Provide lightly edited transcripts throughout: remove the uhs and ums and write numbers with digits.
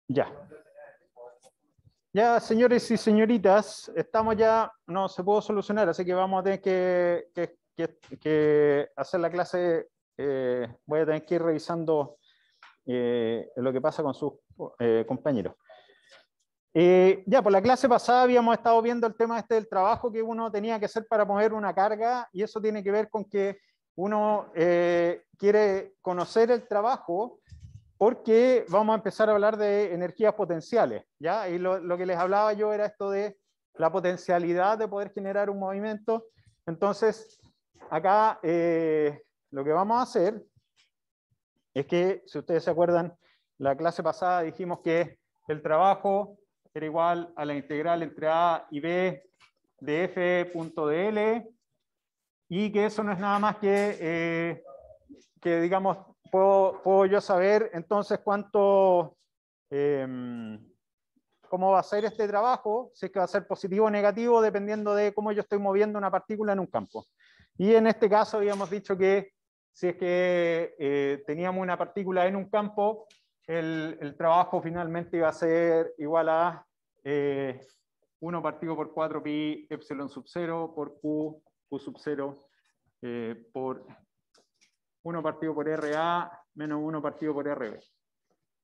Ya. Ya, señores y señoritas, estamos ya, no se pudo solucionar, así que vamos a tener que hacer la clase. Voy a tener que ir revisando lo que pasa con sus compañeros. Ya, por la clase pasada habíamos estado viendo el tema este del trabajo que uno tenía que hacer para mover una carga, y eso tiene que ver con que uno quiere conocer el trabajo, porque vamos a empezar a hablar de energías potenciales, ¿ya? Y lo que les hablaba yo era esto de la potencialidad de poder generar un movimiento. Entonces, acá lo que vamos a hacer es que, si ustedes se acuerdan, la clase pasada dijimos que el trabajo era igual a la integral entre A y B de F.dl, y que eso no es nada más que digamos, puedo yo saber entonces cuánto, cómo va a ser este trabajo, si es que va a ser positivo o negativo, dependiendo de cómo yo estoy moviendo una partícula en un campo. Y en este caso habíamos dicho que si es que teníamos una partícula en un campo, el trabajo finalmente iba a ser igual a 1 partido por 4 pi epsilon sub 0 por q sub 0 por 1 partido por RA menos 1 partido por RB.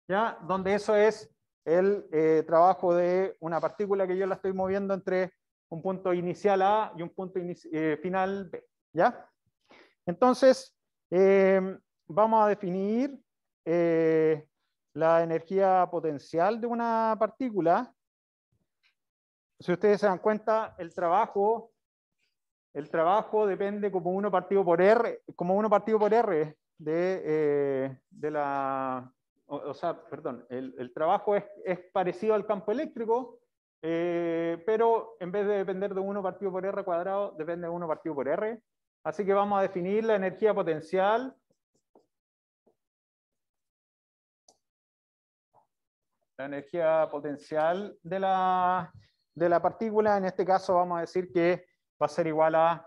¿Ya? Donde eso es el trabajo de una partícula que yo la estoy moviendo entre un punto inicial A y un punto final B. ¿Ya? Entonces, vamos a definir la energía potencial de una partícula. Si ustedes se dan cuenta, el trabajo depende como 1 partido por R, de la... O sea, perdón, el trabajo es parecido al campo eléctrico, pero en vez de depender de 1 partido por R cuadrado, depende de 1 partido por R. Así que vamos a definir la energía potencial. La energía potencial de la partícula, en este caso vamos a decir que va a ser igual a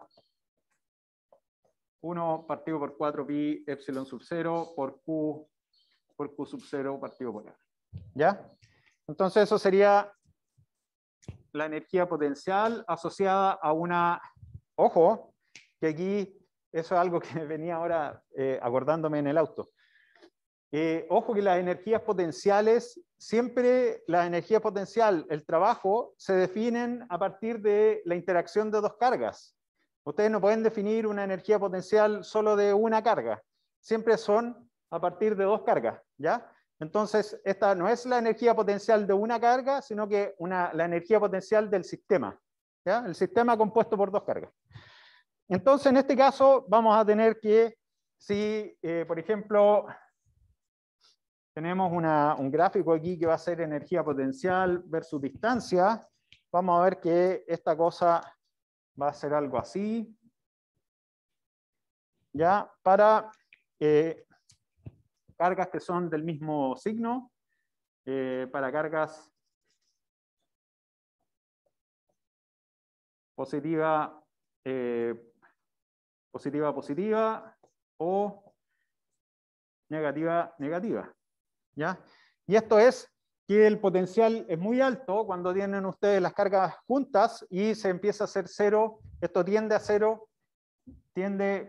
1 partido por 4 pi epsilon sub 0 por q sub 0 partido por R. ¿Ya? Entonces eso sería la energía potencial asociada a una... Ojo, que aquí eso es algo que venía ahora acordándome en el auto. Ojo que las energías potenciales, siempre la energía potencial, el trabajo, se definen a partir de la interacción de dos cargas. Ustedes no pueden definir una energía potencial solo de una carga. Siempre son a partir de dos cargas, ¿ya? Entonces, esta no es la energía potencial de una carga, sino que la energía potencial del sistema, ¿ya? El sistema compuesto por dos cargas. Entonces, en este caso, vamos a tener que, si, por ejemplo, tenemos un gráfico aquí que va a ser energía potencial versus distancia, vamos a ver que esta cosa va a ser algo así, ¿ya? Para cargas que son del mismo signo, para cargas positiva, positiva o negativa, negativa, ¿ya? Y esto es que el potencial es muy alto cuando tienen ustedes las cargas juntas y se empieza a hacer cero, esto tiende a cero,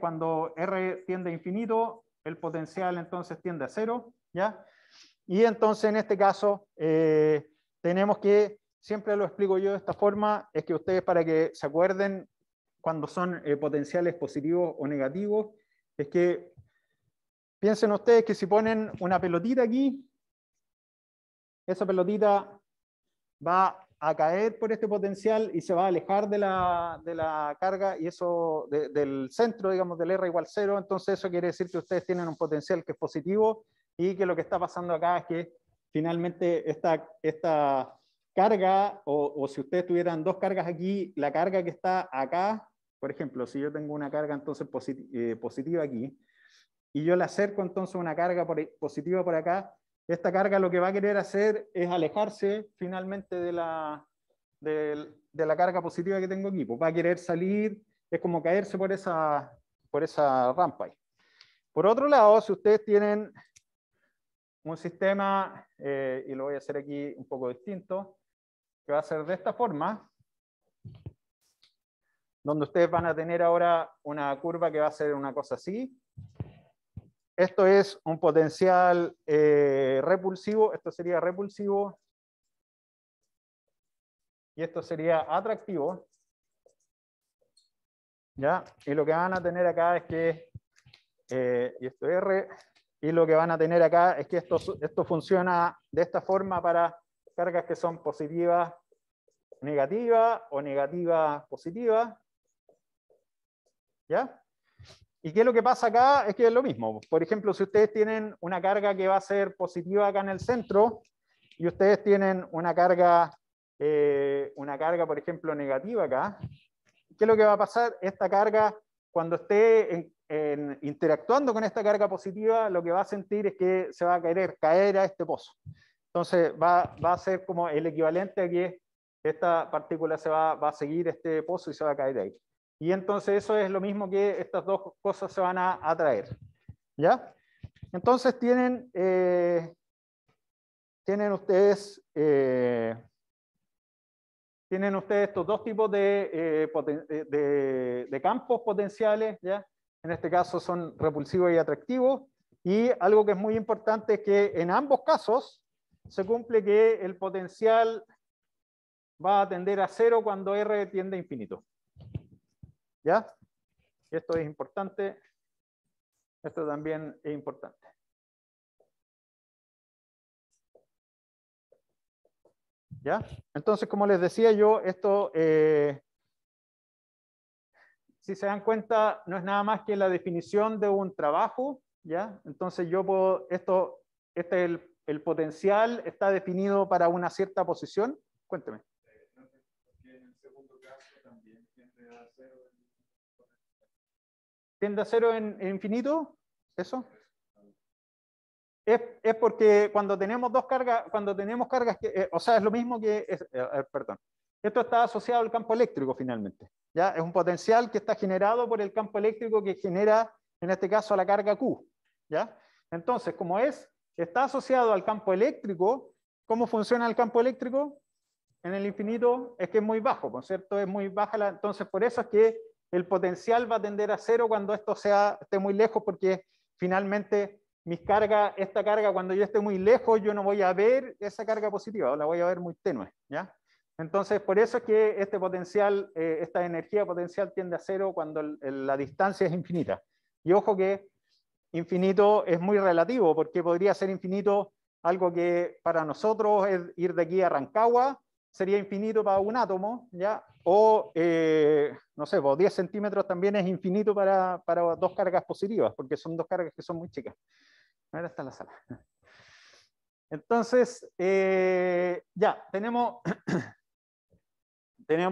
cuando R tiende a infinito, el potencial entonces tiende a cero, ¿ya? Y entonces en este caso tenemos que, siempre lo explico yo de esta forma, es que ustedes, para que se acuerden cuando son potenciales positivos o negativos, es que piensen ustedes que si ponen una pelotita aquí, esa pelotita va a caer por este potencial y se va a alejar de la carga, y eso del centro, digamos, del R igual 0, entonces eso quiere decir que ustedes tienen un potencial que es positivo, y que lo que está pasando acá es que finalmente esta carga, o si ustedes tuvieran dos cargas aquí, la carga que está acá, por ejemplo, si yo tengo una carga entonces positiva aquí, y yo le acerco entonces una carga positiva por acá, esta carga lo que va a querer hacer es alejarse finalmente de la carga positiva que tengo aquí. Pues va a querer salir, es como caerse por esa rampa ahí. Por otro lado, si ustedes tienen un sistema, y lo voy a hacer aquí un poco distinto, que va a ser de esta forma, donde ustedes van a tener ahora una curva que va a ser una cosa así. Esto es un potencial repulsivo, esto sería repulsivo, y esto sería atractivo. ¿Ya? Y lo que van a tener acá es que, y esto es R, y lo que van a tener acá es que esto funciona de esta forma para cargas que son positivas, negativas o negativas positivas. ¿Ya? ¿Y qué es lo que pasa acá? Es que es lo mismo. Por ejemplo, si ustedes tienen una carga que va a ser positiva acá en el centro, y ustedes tienen una carga, por ejemplo, negativa acá, ¿qué es lo que va a pasar? Esta carga, cuando esté interactuando con esta carga positiva, lo que va a sentir es que se va a querer caer a este pozo. Entonces va a ser como el equivalente a que esta partícula va a seguir este pozo y se va a caer ahí. Y entonces eso es lo mismo que estas dos cosas se van a atraer. ¿Ya? Entonces tienen ustedes estos dos tipos de campos potenciales, ¿ya? En este caso son repulsivos y atractivos, y algo que es muy importante es que en ambos casos se cumple que el potencial va a tender a cero cuando R tiende a infinito. ¿Ya? Esto es importante, esto también es importante. ¿Ya? Entonces, como les decía yo, esto, si se dan cuenta, no es nada más que la definición de un trabajo, ¿ya? Entonces yo puedo, el potencial está definido para una cierta posición. Cuénteme. En el segundo caso también tiende a cero. ¿Tiende a cero en infinito? ¿Eso? Es porque cuando tenemos dos cargas, que, o sea, es lo mismo que, perdón, esto está asociado al campo eléctrico finalmente, ¿ya? Es un potencial que está generado por el campo eléctrico que genera, en este caso, la carga Q, ¿ya? Entonces, como está asociado al campo eléctrico, ¿cómo funciona el campo eléctrico? En el infinito es que es muy bajo, ¿no es cierto? Es muy baja, entonces por eso es que el potencial va a tender a cero cuando esto esté muy lejos, porque finalmente esta carga, cuando yo esté muy lejos, yo no voy a ver esa carga positiva, o la voy a ver muy tenue, ¿ya? Entonces, por eso es que este potencial, esta energía potencial tiende a cero cuando la distancia es infinita. Y ojo que infinito es muy relativo, porque podría ser infinito algo que para nosotros es ir de aquí a Rancagua, sería infinito para un átomo, ¿ya? O, no sé, 10 centímetros también es infinito para dos cargas positivas, porque son dos cargas que son muy chicas. Ahora está la sala. Entonces, ya, tenemos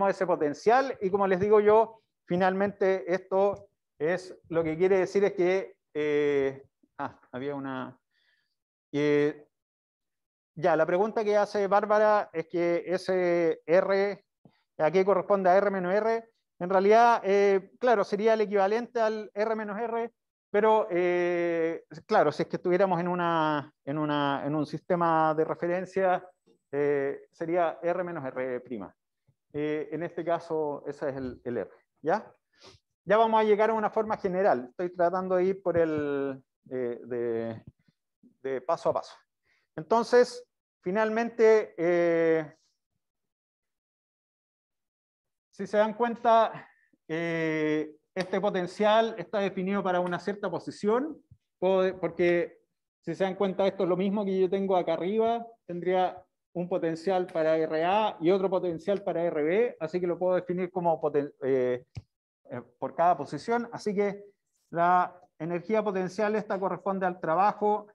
ese potencial, y como les digo yo, finalmente esto es lo que quiere decir es que había una... ya, la pregunta que hace Bárbara es que ese R, ¿a qué corresponde a R menos R? En realidad, claro, sería el equivalente al R menos R, pero claro, si es que estuviéramos en un sistema de referencia, sería R menos R'. En este caso, ese es el R. ¿Ya? Ya vamos a llegar a una forma general. Estoy tratando de ir por de paso a paso. Entonces, finalmente, si se dan cuenta, este potencial está definido para una cierta posición, porque si se dan cuenta, esto es lo mismo que yo tengo acá arriba, tendría un potencial para RA y otro potencial para RB, así que lo puedo definir como por cada posición. Así que la energía potencial esta corresponde al trabajo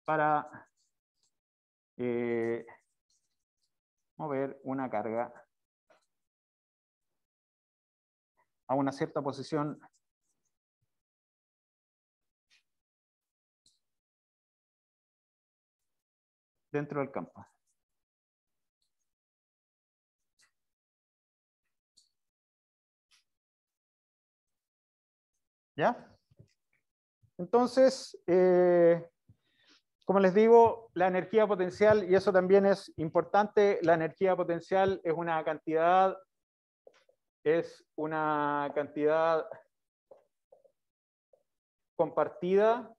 para mover una carga a una cierta posición dentro del campo. ¿Ya? Entonces, como les digo, la energía potencial, y eso también es importante, la energía potencial es una cantidad compartida,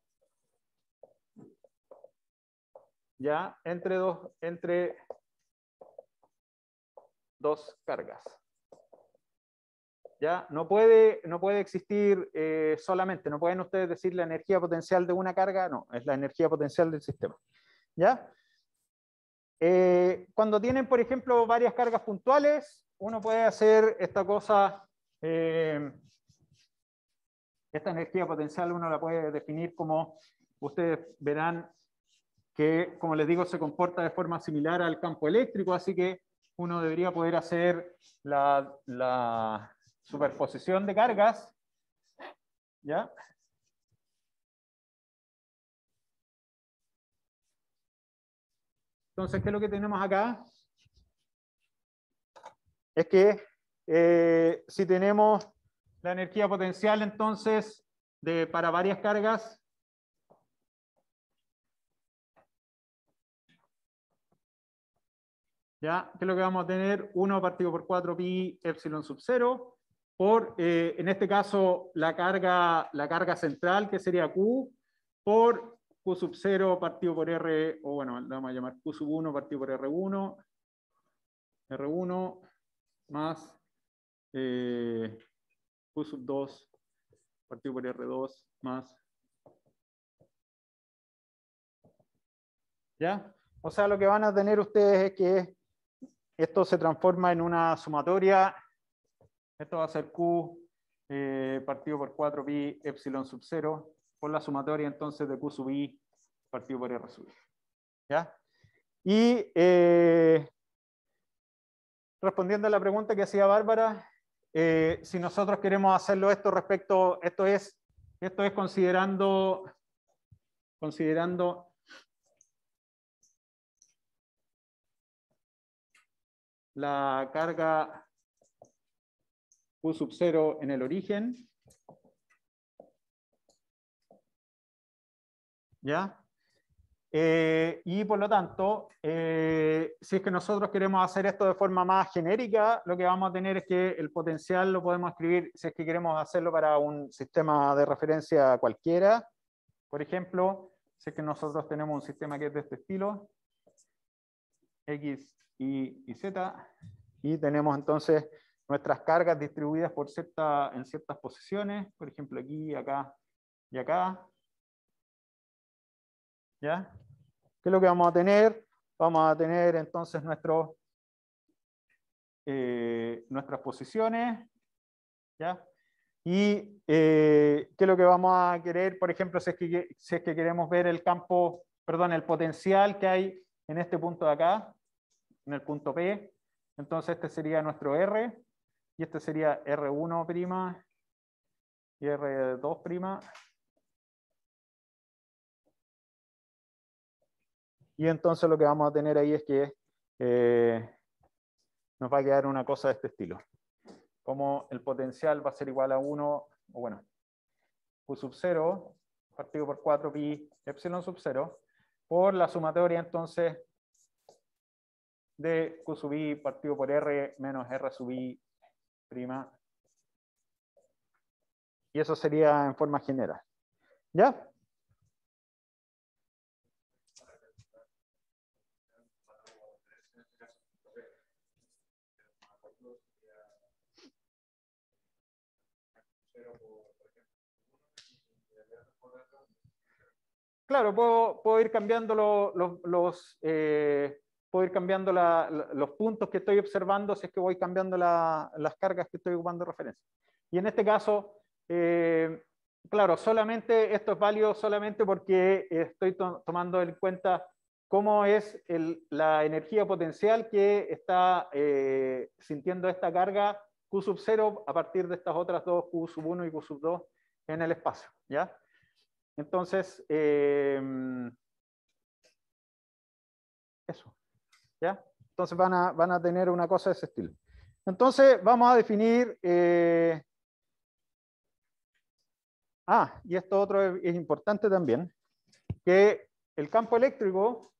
¿ya? Entre dos cargas. ¿Ya? No puede existir solamente, no pueden ustedes decir la energía potencial de una carga, no, es la energía potencial del sistema. ¿Ya? Cuando tienen, por ejemplo, varias cargas puntuales, uno puede hacer esta cosa, esta energía potencial uno la puede definir como, ustedes verán que, como les digo, se comporta de forma similar al campo eléctrico, así que uno debería poder hacer la superposición de cargas, ¿ya? Entonces, ¿qué es lo que tenemos acá? Es que si tenemos la energía potencial, entonces, para varias cargas, ¿ya? ¿Qué es lo que vamos a tener? 1 partido por 4 pi epsilon sub 0, por, en este caso, la carga central, que sería Q, por Q sub 0 partido por R, o bueno, le vamos a llamar Q sub 1 partido por R1 más Q sub 2 partido por R2 más. ¿Ya? O sea, lo que van a tener ustedes es que esto se transforma en una sumatoria. Esto va a ser Q partido por 4 pi epsilon sub 0 por la sumatoria entonces de Q sub i partido por R sub i. ¿Ya? Y respondiendo a la pregunta que hacía Bárbara, si nosotros queremos hacerlo esto respecto, esto es considerando la carga Q sub 0 en el origen, ¿ya? Y por lo tanto, si es que nosotros queremos hacer esto de forma más genérica, lo que vamos a tener es que el potencial lo podemos escribir, si es que queremos hacerlo para un sistema de referencia cualquiera. Por ejemplo, si es que nosotros tenemos un sistema que es de este estilo, X, Y Z, y tenemos entonces nuestras cargas distribuidas en ciertas posiciones, por ejemplo aquí, acá y acá. ¿Ya? ¿Qué es lo que vamos a tener? Vamos a tener entonces nuestras posiciones, ¿ya? Y ¿qué es lo que vamos a querer? Por ejemplo, si es que queremos ver el campo, perdón, el potencial que hay en este punto de acá, en el punto P, entonces este sería nuestro R, y este sería R1' y R2'. Y entonces lo que vamos a tener ahí es que nos va a quedar una cosa de este estilo. Como el potencial va a ser igual a 1, o bueno, Q sub 0 partido por 4 pi epsilon sub 0, por la sumatoria entonces de Q sub i partido por R menos R sub i prima. Y eso sería en forma general. ¿Ya? Claro, puedo ir cambiando puedo ir cambiando los puntos que estoy observando si es que voy cambiando las cargas que estoy ocupando de referencia. Y en este caso, claro, solamente esto es válido solamente porque estoy tomando en cuenta cómo es la energía potencial que está sintiendo esta carga Q sub 0 a partir de estas otras dos, Q sub 1 y Q sub 2 en el espacio. ¿Ya? Entonces, eso. ¿Ya? Entonces van a tener una cosa de ese estilo. Entonces vamos a definir Y esto otro es importante también, que el campo eléctrico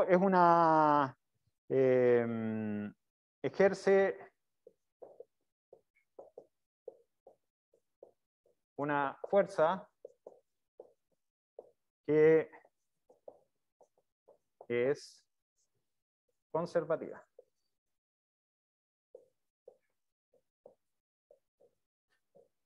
es una, ejerce una fuerza que es conservativa.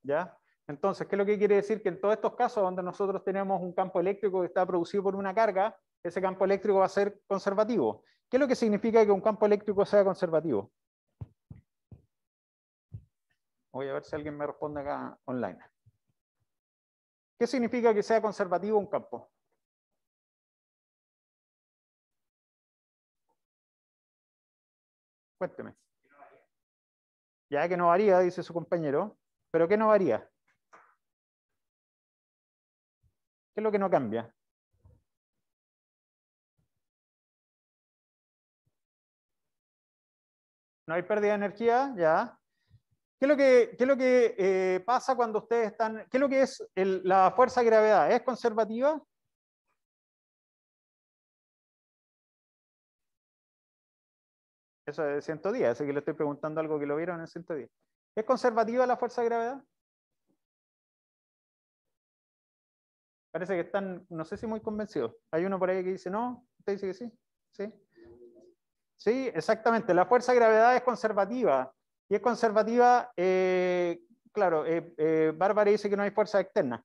¿Ya? Entonces, ¿qué es lo que quiere decir? Que en todos estos casos donde nosotros tenemos un campo eléctrico que está producido por una carga, ese campo eléctrico va a ser conservativo. ¿Qué es lo que significa que un campo eléctrico sea conservativo? Voy a ver si alguien me responde acá online. ¿Qué significa que sea conservativo un campo? Cuénteme. Ya que no varía, dice su compañero. ¿Pero qué no varía? ¿Qué es lo que no cambia? No hay pérdida de energía, ya. ¿Qué es lo que pasa cuando ustedes están... ¿Qué es lo que es la fuerza de gravedad? ¿Es conservativa? Eso es de 110, así que le estoy preguntando algo que lo vieron en 110. ¿Es conservativa la fuerza de gravedad? Parece que están, no sé si muy convencidos. Hay uno por ahí que dice no, usted dice que sí. Sí, sí, exactamente. La fuerza de gravedad es conservativa. Y es conservativa, claro, Bárbara dice que no hay fuerza externa.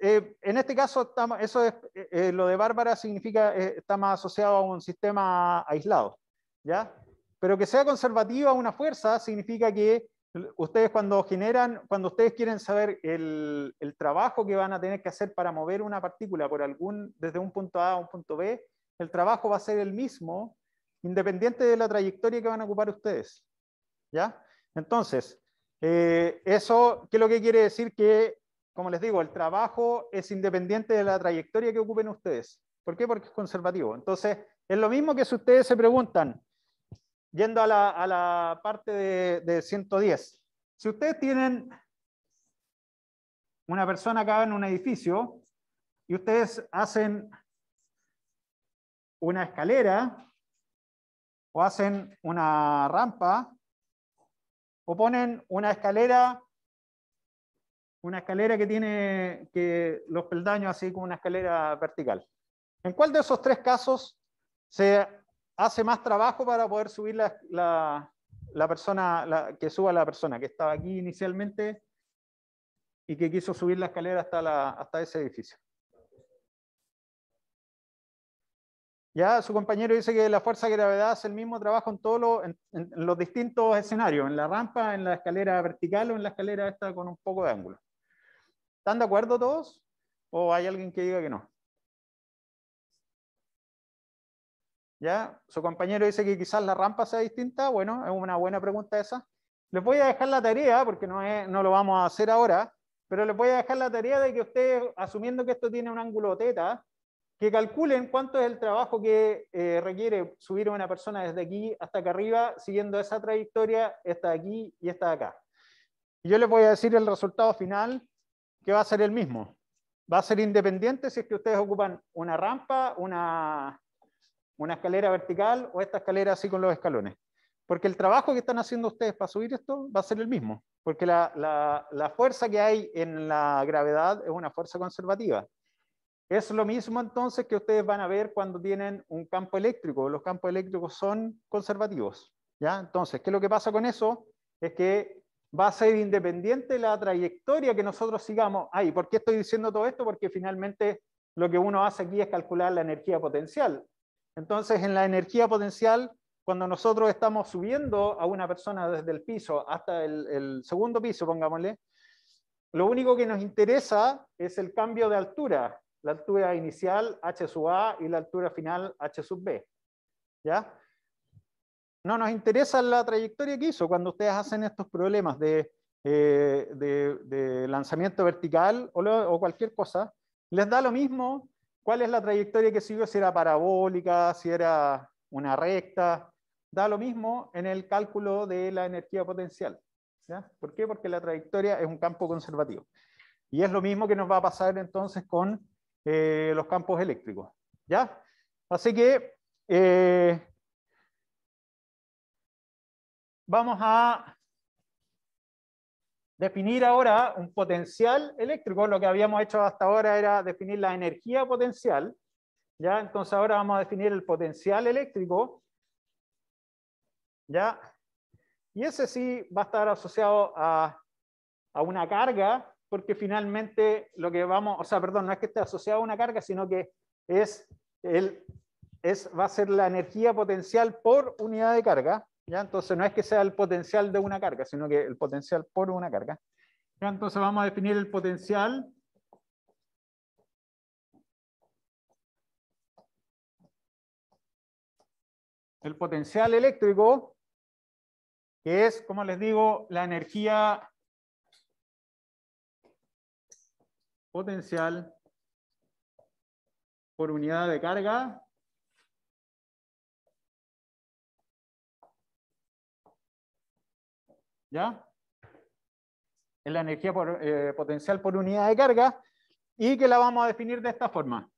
En este caso, eso es, lo de Bárbara significa está más asociado a un sistema aislado, ¿ya? Pero que sea conservativa una fuerza significa que ustedes cuando ustedes quieren saber el trabajo que van a tener que hacer para mover una partícula desde un punto A a un punto B, el trabajo va a ser el mismo, independiente de la trayectoria que van a ocupar ustedes, ¿ya? Entonces, eso, ¿qué es lo que quiere decir? Que, como les digo, el trabajo es independiente de la trayectoria que ocupen ustedes. ¿Por qué? Porque es conservativo. Entonces, es lo mismo que si ustedes se preguntan, yendo a la parte de 110. Si ustedes tienen una persona acá en un edificio y ustedes hacen una escalera o hacen una rampa o ponen una escalera que tiene los peldaños así como una escalera vertical. ¿En cuál de esos tres casos se hace más trabajo para poder subir la persona, que suba la persona que estaba aquí inicialmente y que quiso subir la escalera hasta ese edificio? Ya su compañero dice que la fuerza de gravedad hace el mismo trabajo en los distintos escenarios, en la rampa, en la escalera vertical o en la escalera esta con un poco de ángulo. ¿Están de acuerdo todos? ¿O hay alguien que diga que no? ¿Ya? Su compañero dice que quizás la rampa sea distinta. Bueno, es una buena pregunta esa. Les voy a dejar la tarea, porque no lo vamos a hacer ahora, pero les voy a dejar la tarea de que ustedes, asumiendo que esto tiene un ángulo θ, que calculen cuánto es el trabajo que requiere subir a una persona desde aquí hasta acá arriba, siguiendo esa trayectoria, esta de aquí y esta de acá. Y yo les voy a decir el resultado final, que va a ser el mismo. Va a ser independiente si es que ustedes ocupan una rampa, una escalera vertical o esta escalera así con los escalones. Porque el trabajo que están haciendo ustedes para subir esto va a ser el mismo. Porque la fuerza que hay en la gravedad es una fuerza conservativa. Es lo mismo entonces que ustedes van a ver cuando tienen un campo eléctrico. Los campos eléctricos son conservativos, ¿ya? Entonces, ¿qué es lo que pasa con eso? Es que va a ser independiente la trayectoria que nosotros sigamos. ¿Y por qué estoy diciendo todo esto? Porque finalmente lo que uno hace aquí es calcular la energía potencial. Entonces, en la energía potencial, cuando nosotros estamos subiendo a una persona desde el piso hasta el segundo piso, pongámosle, lo único que nos interesa es el cambio de altura. La altura inicial h sub a y la altura final h sub b. ¿Ya? No nos interesa la trayectoria que hizo cuando ustedes hacen estos problemas de lanzamiento vertical o cualquier cosa. Les da lo mismo cuál es la trayectoria que siguió, si era parabólica, si era una recta. da lo mismo en el cálculo de la energía potencial. ¿Ya? ¿Por qué? Porque la trayectoria es un campo conservativo. Y es lo mismo que nos va a pasar entonces con los campos eléctricos. ¿Ya? Así que vamos a definir ahora un potencial eléctrico. Lo que habíamos hecho hasta ahora era definir la energía potencial. ¿Ya? Entonces ahora vamos a definir el potencial eléctrico. ¿Ya? Y ese sí va a estar asociado a una carga, porque finalmente lo que vamos, o sea, perdón, no es que esté asociado a una carga, sino que va a ser la energía potencial por unidad de carga. ¿Ya? Entonces no es que sea el potencial de una carga, sino que el potencial por una carga. ¿Ya? Entonces vamos a definir el potencial eléctrico, que es, como les digo, la energía potencial por unidad de carga. ¿Ya? Es la energía potencial por unidad de carga, y que la vamos a definir de esta forma.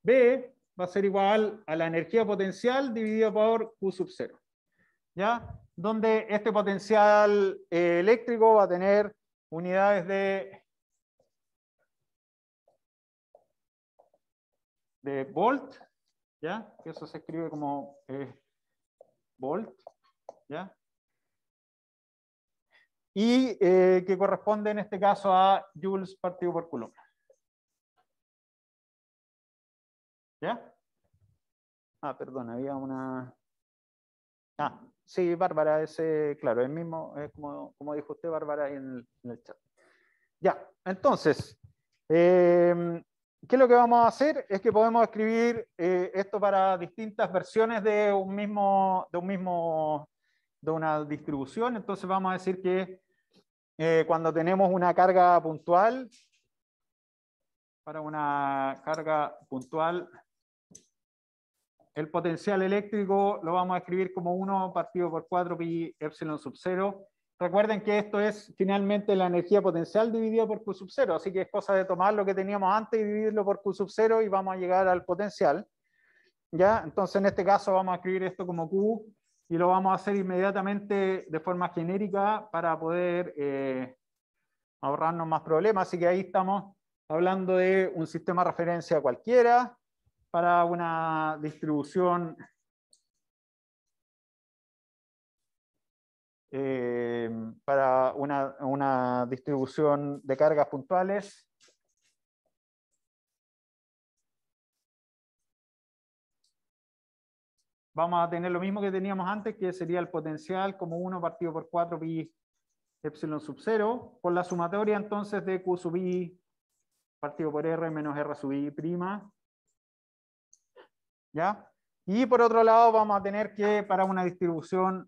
B va a ser igual a la energía potencial dividido por Q sub 0. ¿Ya? Donde este potencial eléctrico va a tener unidades de volt, ¿ya? Que eso se escribe como volt, ¿ya? Y que corresponde en este caso a joules partido por coulomb. ¿Ya? Ah, perdón, había una... Ah, sí, Bárbara, ese, claro, el mismo, como dijo usted, Bárbara, en el chat. Ya, entonces, ¿qué es lo que vamos a hacer? Es que podemos escribir esto para distintas versiones de una distribución. Entonces vamos a decir que cuando tenemos una carga puntual, para una carga puntual, el potencial eléctrico lo vamos a escribir como 1 partido por 4 pi epsilon sub 0. Recuerden que esto es finalmente la energía potencial dividida por Q sub 0, así que es cosa de tomar lo que teníamos antes y dividirlo por Q sub 0 y vamos a llegar al potencial. ¿Ya? Entonces en este caso vamos a escribir esto como Q y lo vamos a hacer inmediatamente de forma genérica para poder ahorrarnos más problemas. Así que ahí estamos hablando de un sistema de referencia cualquiera para una distribución para una distribución de cargas puntuales. Vamos a tener lo mismo que teníamos antes, que sería el potencial como 1 partido por 4 pi epsilon sub 0, por la sumatoria entonces de Q sub i partido por R menos R sub i prima. ¿Ya? Y por otro lado vamos a tener que, para una distribución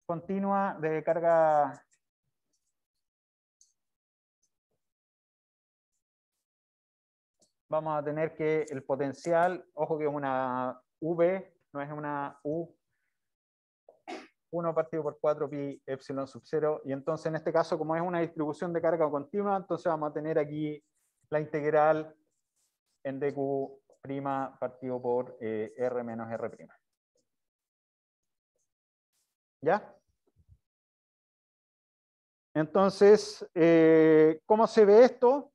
continua de carga vamos a tener que el potencial, ojo que es una V, no es una U, 1 partido por 4 pi epsilon sub 0, y entonces en este caso, como es una distribución de carga continua, entonces vamos a tener aquí la integral en dq' partido por R menos R'. ¿Ya? Entonces, ¿cómo se ve esto?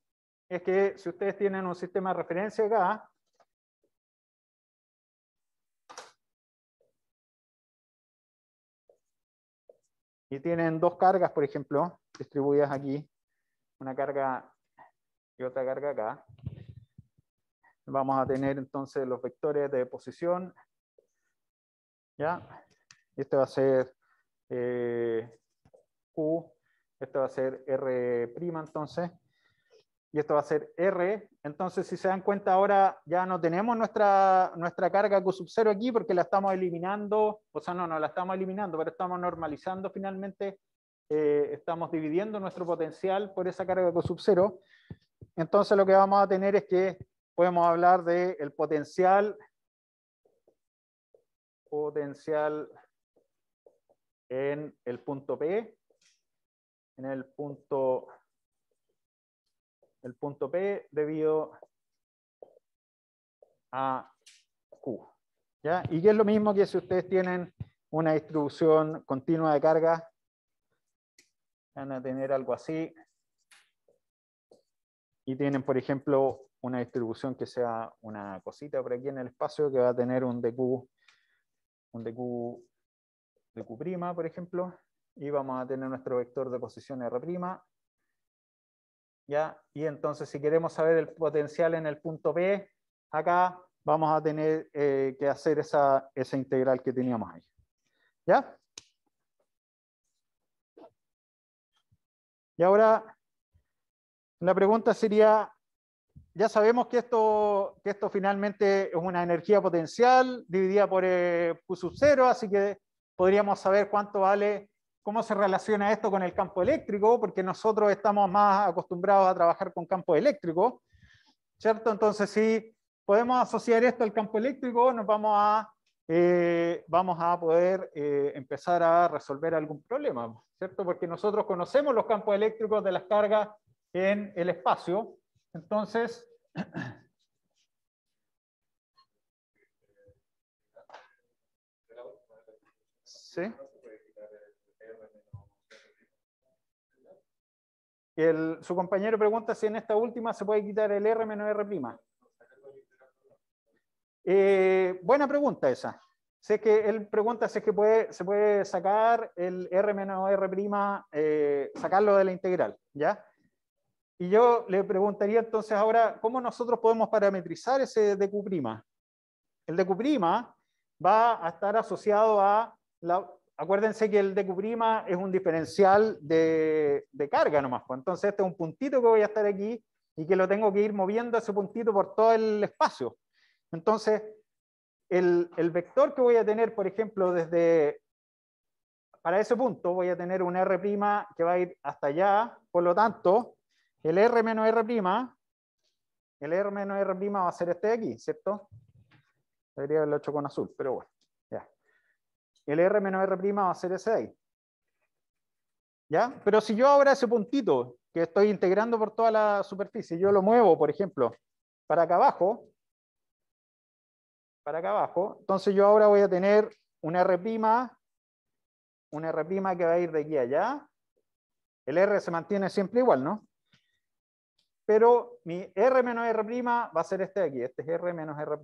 Es que si ustedes tienen un sistema de referencia acá, y tienen dos cargas, por ejemplo, distribuidas aquí, una carga y otra carga acá, vamos a tener entonces los vectores de posición, ¿ya? Este va a ser Q, este va a ser R', entonces, y esto va a ser R. Entonces, si se dan cuenta, ahora ya no tenemos nuestra carga Q sub 0 aquí porque la estamos eliminando, o sea, no la estamos eliminando, pero estamos normalizando finalmente, estamos dividiendo nuestro potencial por esa carga Q sub 0. Entonces, lo que vamos a tener es que podemos hablar del potencial potencial en el punto P, en el punto P debido a Q. ¿Ya? Y que es lo mismo que si ustedes tienen una distribución continua de carga, van a tener algo así, y tienen, por ejemplo, una distribución que sea una cosita por aquí en el espacio que va a tener un dq, por ejemplo, y vamos a tener nuestro vector de posición R', ¿ya? Y entonces si queremos saber el potencial en el punto P, acá vamos a tener que hacer esa integral que teníamos ahí. ¿Ya? Y ahora la pregunta sería, ya sabemos que esto finalmente es una energía potencial dividida por Q sub 0, así que podríamos saber cuánto vale, cómo se relaciona esto con el campo eléctrico, porque nosotros estamos más acostumbrados a trabajar con campo eléctrico, ¿cierto? Entonces, si podemos asociar esto al campo eléctrico, nos vamos a poder empezar a resolver algún problema, ¿cierto? Porque nosotros conocemos los campos eléctricos de las cargas en el espacio. Entonces, ¿sí? Su compañero pregunta si en esta última se puede quitar el R menos R'. Buena pregunta esa. Sé que él pregunta si es que se puede sacar el R menos R', sacarlo de la integral, ¿ya? Y yo le preguntaría entonces ahora, ¿cómo nosotros podemos parametrizar ese dq'? El dq' va a estar asociado a acuérdense que el dq' es un diferencial de carga nomás. Pues. Entonces este es un puntito que voy a estar aquí y que lo tengo que ir moviendo ese puntito por todo el espacio. Entonces, el vector que voy a tener, por ejemplo, para ese punto voy a tener un R' que va a ir hasta allá, por lo tanto, el R menos R', va a ser este de aquí, ¿cierto? Debería haberlo hecho con azul, pero bueno, ya. El R menos R' va a ser ese de ahí. ¿Ya? Pero si yo ahora ese puntito que estoy integrando por toda la superficie, yo lo muevo, por ejemplo, para acá abajo, entonces yo ahora voy a tener un R' que va a ir de aquí a allá. El R se mantiene siempre igual, ¿no? Pero mi R menos R' va a ser este de aquí, este es R menos R'.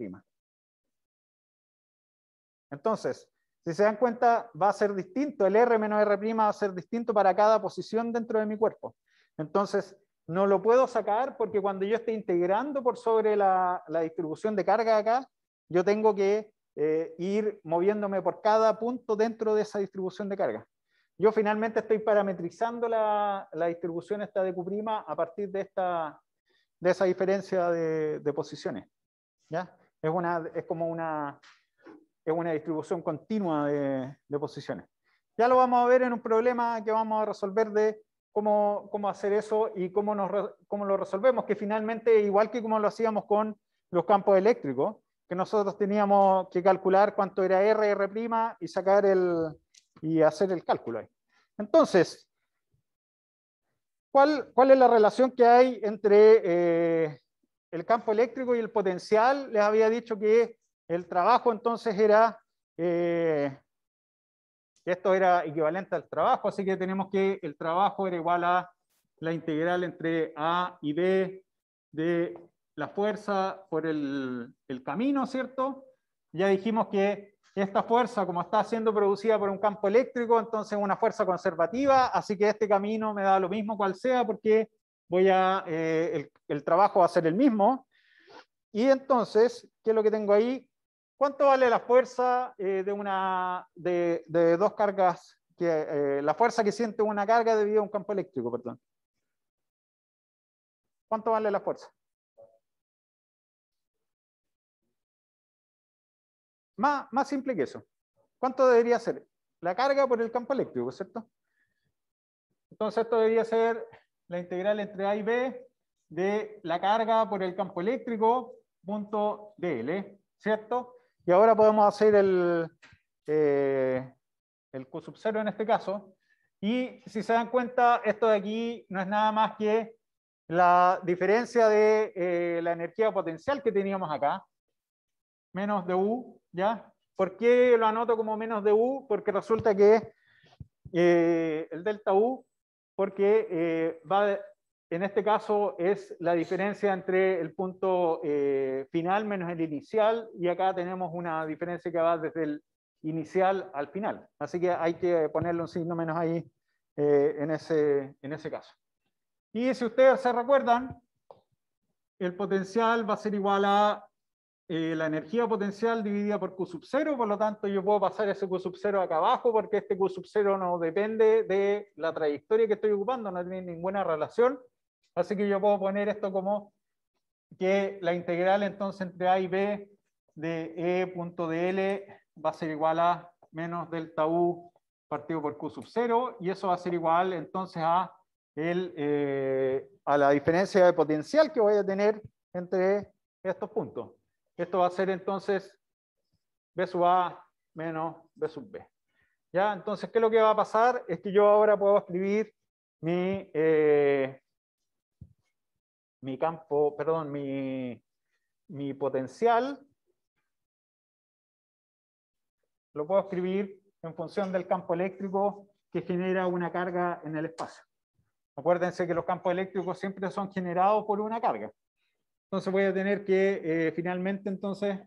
Entonces, si se dan cuenta, va a ser distinto, el R menos R' va a ser distinto para cada posición dentro de mi cuerpo. Entonces, no lo puedo sacar porque cuando yo esté integrando por sobre la distribución de carga acá, yo tengo que ir moviéndome por cada punto dentro de esa distribución de carga. Yo finalmente estoy parametrizando la distribución esta de Q' a partir de esa diferencia de posiciones. ¿Ya? Es como una distribución continua de posiciones. Ya lo vamos a ver en un problema que vamos a resolver de cómo hacer eso y cómo lo resolvemos, que finalmente, igual que como lo hacíamos con los campos eléctricos, que nosotros teníamos que calcular cuánto era R, R' y hacer el cálculo ahí. Entonces, ¿cuál es la relación que hay entre el campo eléctrico y el potencial? Les había dicho que el trabajo entonces era, que esto era equivalente al trabajo, así que tenemos que el trabajo era igual a la integral entre A y B de la fuerza por el camino, ¿cierto? Ya dijimos que esta fuerza, como está siendo producida por un campo eléctrico, entonces es una fuerza conservativa, así que este camino me da lo mismo cual sea, porque el trabajo va a ser el mismo. Y entonces, ¿qué es lo que tengo ahí? ¿Cuánto vale la fuerza de dos cargas? La fuerza que siente una carga debido a un campo eléctrico, perdón. ¿Cuánto vale la fuerza? Más simple que eso. ¿Cuánto debería ser? La carga por el campo eléctrico, ¿cierto? Entonces esto debería ser la integral entre A y B de la carga por el campo eléctrico punto dl, ¿cierto? Y ahora podemos hacer el Q sub 0 en este caso. Y si se dan cuenta, esto de aquí no es nada más que la diferencia de la energía potencial que teníamos acá, menos du, ¿ya? ¿Por qué lo anoto como menos du? Porque resulta que el delta U, porque en este caso es la diferencia entre el punto final menos el inicial, y acá tenemos una diferencia que va desde el inicial al final. Así que hay que ponerle un signo menos ahí en ese caso. Y si ustedes se recuerdan, el potencial va a ser igual a la energía potencial dividida por Q sub 0, por lo tanto yo puedo pasar ese Q sub 0 acá abajo porque este Q sub 0 no depende de la trayectoria que estoy ocupando, no tiene ninguna relación, así que yo puedo poner esto como que la integral entonces entre A y B de E.dl va a ser igual a menos delta U partido por Q sub 0, y eso va a ser igual entonces a la diferencia de potencial que voy a tener entre estos puntos. Esto va a ser entonces B sub A menos B sub B. ¿Ya? Entonces, ¿qué es lo que va a pasar? Es que yo ahora puedo escribir mi campo, perdón, mi potencial. Lo puedo escribir en función del campo eléctrico que genera una carga en el espacio. Acuérdense que los campos eléctricos siempre son generados por una carga. Entonces voy a tener que finalmente entonces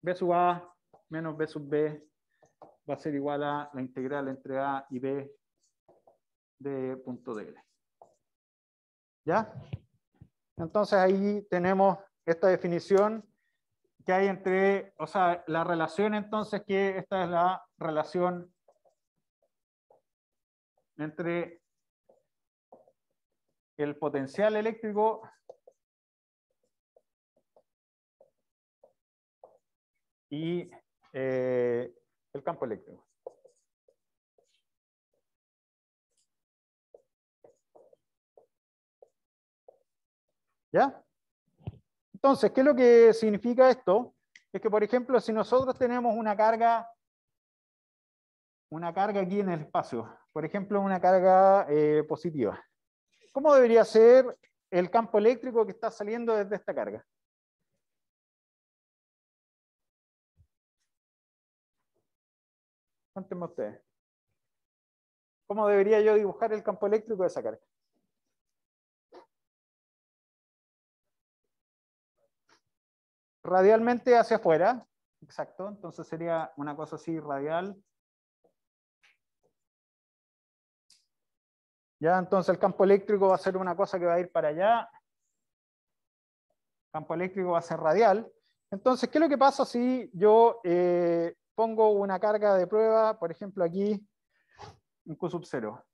B sub A menos B sub B va a ser igual a la integral entre A y B de punto dl. ¿Ya? Entonces ahí tenemos esta definición que hay entre, o sea, la relación entonces, que esta es la relación entre el potencial eléctrico y el campo eléctrico. ¿Ya? Entonces, ¿qué es lo que significa esto? Es que, por ejemplo, si nosotros tenemos una carga aquí en el espacio, por ejemplo, una carga positiva, ¿cómo debería ser el campo eléctrico que está saliendo desde esta carga? Cuéntenme ustedes. ¿Cómo debería yo dibujar el campo eléctrico de esa carga? Radialmente hacia afuera. Exacto. Entonces sería una cosa así, radial. Ya, entonces el campo eléctrico va a ser una cosa que va a ir para allá. El campo eléctrico va a ser radial. Entonces, ¿qué es lo que pasa si yo pongo una carga de prueba, por ejemplo aquí, en Q sub 0?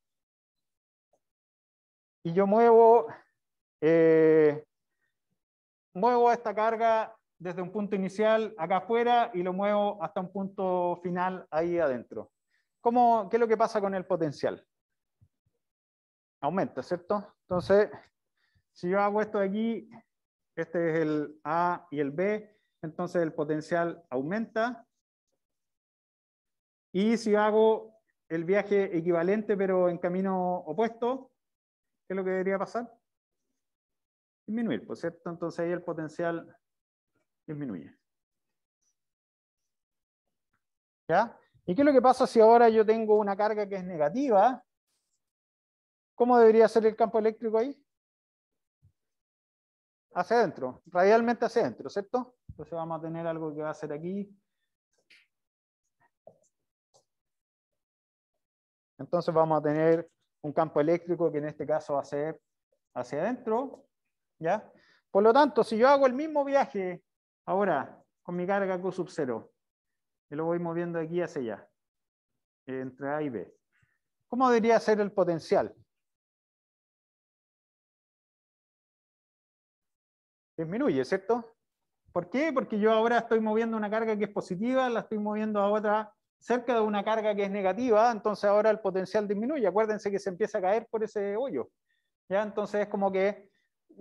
Y yo muevo esta carga desde un punto inicial acá afuera y lo muevo hasta un punto final ahí adentro. ¿Qué es lo que pasa con el potencial? Aumenta, ¿cierto? Entonces, si yo hago esto de aquí, este es el A y el B, entonces el potencial aumenta. Y si hago el viaje equivalente pero en camino opuesto, ¿qué es lo que debería pasar? Disminuir, ¿por cierto? Entonces ahí el potencial disminuye. ¿Ya? ¿Y qué es lo que pasa si ahora yo tengo una carga que es negativa? ¿Cómo debería ser el campo eléctrico ahí? Hacia adentro, radialmente hacia adentro, ¿cierto? Entonces vamos a tener algo que va a ser aquí. Entonces vamos a tener un campo eléctrico que en este caso va a ser hacia adentro, ¿ya? Por lo tanto, si yo hago el mismo viaje ahora con mi carga Q sub 0, y lo voy moviendo aquí hacia allá, entre A y B, ¿cómo debería ser el potencial? Disminuye, ¿cierto? ¿Por qué? Porque yo ahora estoy moviendo una carga que es positiva, la estoy moviendo a otra cerca de una carga que es negativa, entonces ahora el potencial disminuye. Acuérdense que se empieza a caer por ese hoyo. ¿Ya? Entonces es como que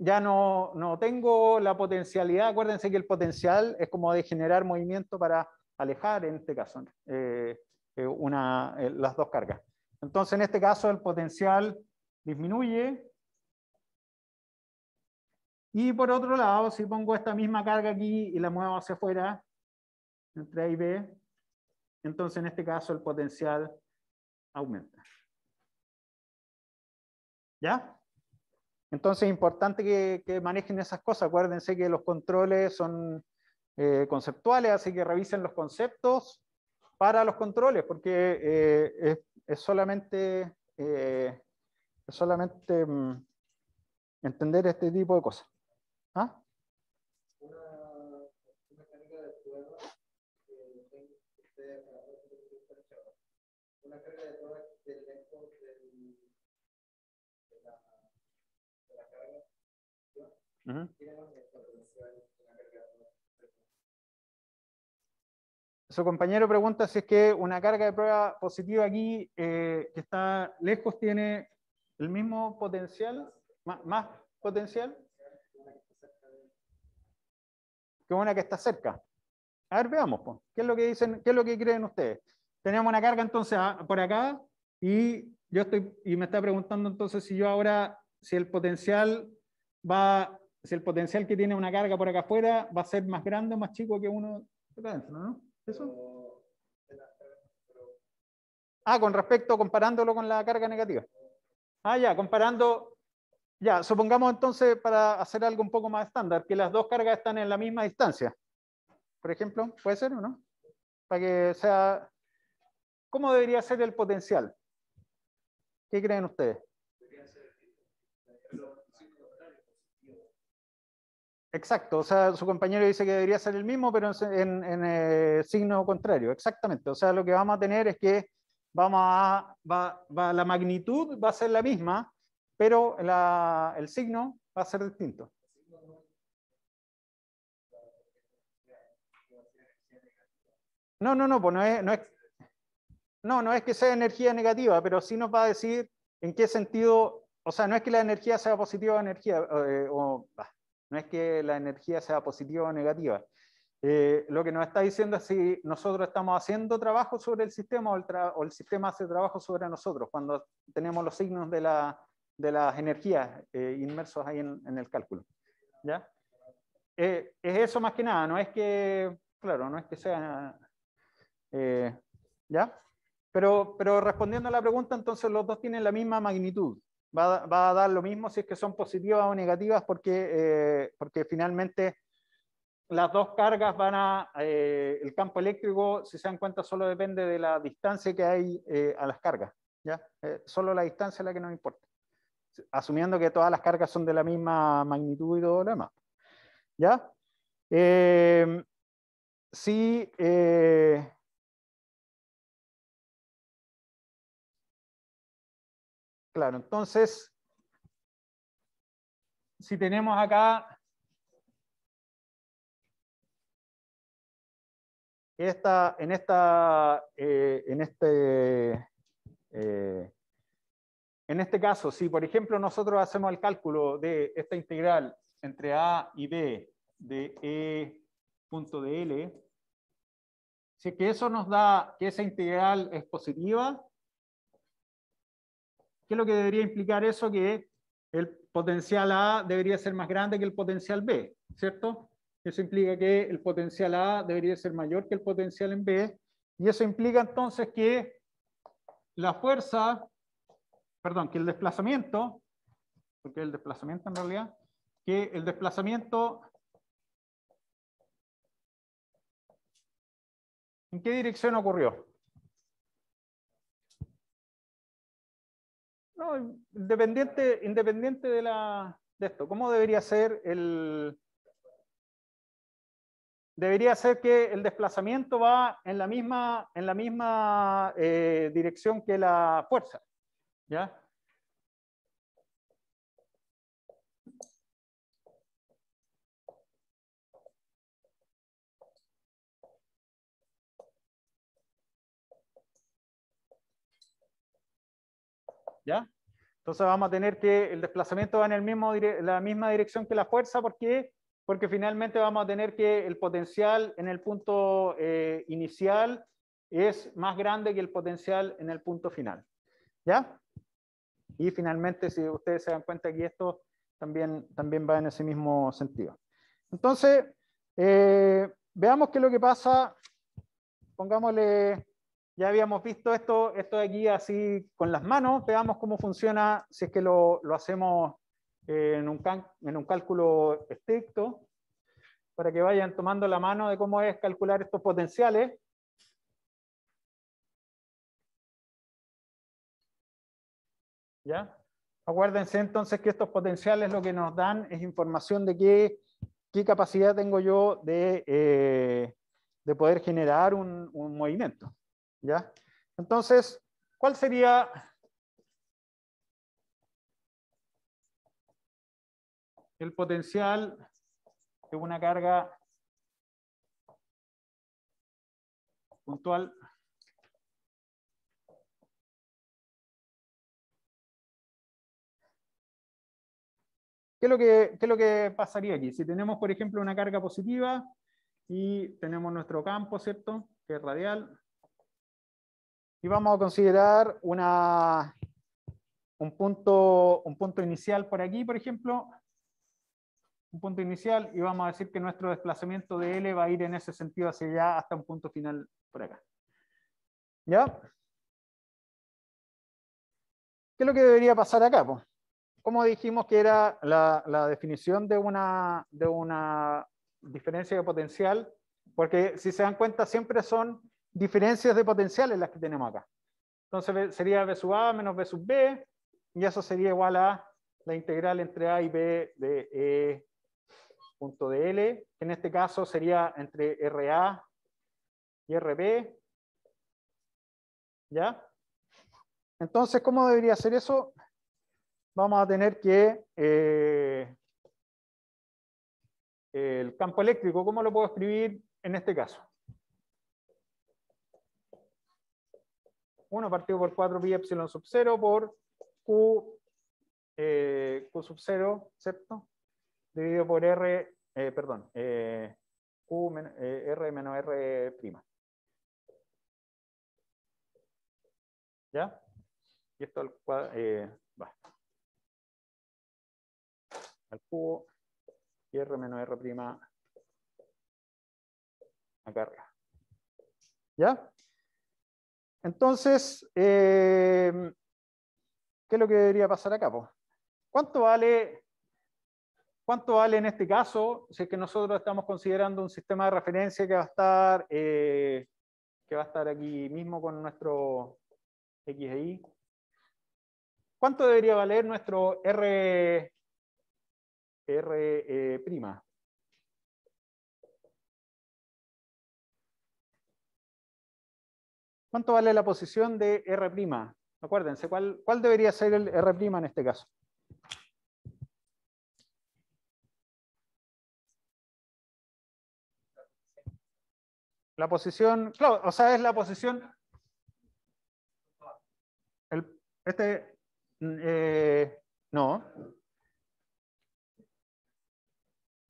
ya no tengo la potencialidad. Acuérdense que el potencial es como de generar movimiento para alejar, en este caso, las dos cargas. Entonces, en este caso, el potencial disminuye. Y por otro lado, si pongo esta misma carga aquí y la muevo hacia afuera, entre A y B, entonces en este caso el potencial aumenta. ¿Ya? Entonces es importante que manejen esas cosas. Acuérdense que los controles son conceptuales, así que revisen los conceptos para los controles, porque es solamente entender este tipo de cosas. ¿Ah? Una carga de prueba una carga de prueba del lejos de la carga. Tiene más potencial una carga de prueba. Su compañero pregunta si es que una carga de prueba positiva aquí, que está lejos, tiene el mismo potencial, más potencial que una que está cerca. A ver, veamos, pues, ¿qué es lo que dicen, qué es lo que creen ustedes? Tenemos una carga entonces por acá y me está preguntando entonces si yo ahora, si el potencial que tiene una carga por acá afuera va a ser más grande o más chico que uno acá adentro, ¿no? ¿Eso? Comparándolo con la carga negativa. Ya, ya, supongamos entonces, para hacer algo un poco más estándar, que las dos cargas están en la misma distancia. Por ejemplo, ¿puede ser o no? Para que sea... ¿Cómo debería ser el potencial? ¿Qué creen ustedes? Exacto, o sea, su compañero dice que debería ser el mismo, pero en signo contrario, exactamente. O sea, lo que vamos a tener es que la magnitud va a ser la misma, pero el signo va a ser distinto. No, pues no es que sea energía negativa, pero sí nos va a decir en qué sentido, o sea, no es que la energía sea positiva o no es que la energía sea positiva o negativa. Lo que nos está diciendo es si nosotros estamos haciendo trabajo sobre el sistema o el sistema hace trabajo sobre nosotros, cuando tenemos los signos de las energías inmersos ahí en el cálculo. ¿Ya? Es eso más que nada, no es que, claro, no es que sea... ¿ya? Pero respondiendo a la pregunta, entonces los dos tienen la misma magnitud. Va a dar lo mismo si es que son positivas o negativas, porque finalmente las dos cargas el campo eléctrico, si se dan cuenta, solo depende de la distancia que hay a las cargas. ¿Ya? Solo la distancia es la que nos importa. Asumiendo que todas las cargas son de la misma magnitud y todo lo demás. ¿Ya? Sí. Claro, entonces, si tenemos acá en este caso, si por ejemplo nosotros hacemos el cálculo de esta integral entre A y B de E punto de L, si es que eso nos da que esa integral es positiva, ¿qué es lo que debería implicar eso? Que el potencial A debería ser más grande que el potencial B, ¿cierto? Eso implica que el potencial A debería ser mayor que el potencial en B, y eso implica entonces que la fuerza, perdón, que el desplazamiento, porque el desplazamiento en realidad, que el desplazamiento, ¿en qué dirección ocurrió? No, independiente de esto, ¿cómo debería ser debería ser que el desplazamiento va en la misma dirección que la fuerza, ¿ya? ¿Ya? Entonces vamos a tener que el desplazamiento va en la misma dirección que la fuerza. ¿Por qué? Porque finalmente vamos a tener que el potencial en el punto inicial es más grande que el potencial en el punto final. ¿Ya? Y finalmente, si ustedes se dan cuenta aquí, esto también va en ese mismo sentido. Entonces, veamos qué es lo que pasa. Pongámosle, ya habíamos visto esto de aquí así con las manos. Veamos cómo funciona si es que lo hacemos en un cálculo estricto, para que vayan tomando la mano de cómo es calcular estos potenciales. ¿Ya? Acuérdense entonces que estos potenciales lo que nos dan es información de qué capacidad tengo yo de poder generar un movimiento. ¿Ya? Entonces, ¿cuál sería el potencial de una carga puntual? ¿Qué es lo que pasaría aquí? Si tenemos, por ejemplo, una carga positiva y tenemos nuestro campo, ¿cierto? Que es radial. Y vamos a considerar un punto inicial por aquí, por ejemplo. Un punto inicial, y vamos a decir que nuestro desplazamiento de L va a ir en ese sentido hacia allá hasta un punto final por acá. ¿Ya? ¿Qué es lo que debería pasar acá? Pues, como dijimos que era la definición de una diferencia de potencial, porque si se dan cuenta siempre son diferencias de potenciales las que tenemos acá. Entonces sería B sub A menos B sub B, y eso sería igual a la integral entre A y B de E punto de L, que en este caso sería entre RA y RB. ¿Ya? Entonces, ¿cómo debería ser eso? Vamos a tener que el campo eléctrico, ¿cómo lo puedo escribir en este caso? 1 partido por 4 pi epsilon sub 0 por Q sub 0, ¿cierto? Dividido por R, Q R menos R prima. ¿Ya? Y esto va al cubo y R menos R prima acá arriba. ¿Ya? Entonces, ¿qué es lo que debería pasar acá? Pues, ¿cuánto vale en este caso si es que nosotros estamos considerando un sistema de referencia que va a estar aquí mismo con nuestro X e Y? ¿Cuánto debería valer nuestro R prima? ¿Cuánto vale la posición de R'? Acuérdense, ¿cuál debería ser el R' en este caso? La posición, claro, o sea, es la posición. No.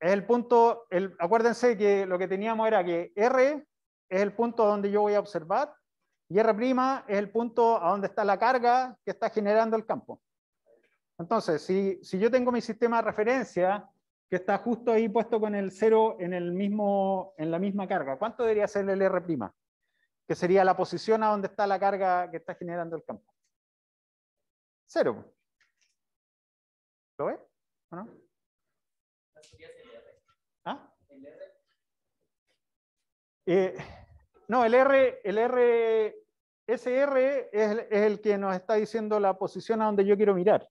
Es el punto, acuérdense que lo que teníamos era que R es el punto donde yo voy a observar y R' es el punto a donde está la carga que está generando el campo. Entonces, si yo tengo mi sistema de referencia que está justo ahí puesto con el 0 en la misma carga, ¿cuánto debería ser el R'? Que sería la posición a donde está la carga que está generando el campo. 0. ¿Lo ves? ¿O no? ¿Ah? No, ese R es el que nos está diciendo la posición a donde yo quiero mirar,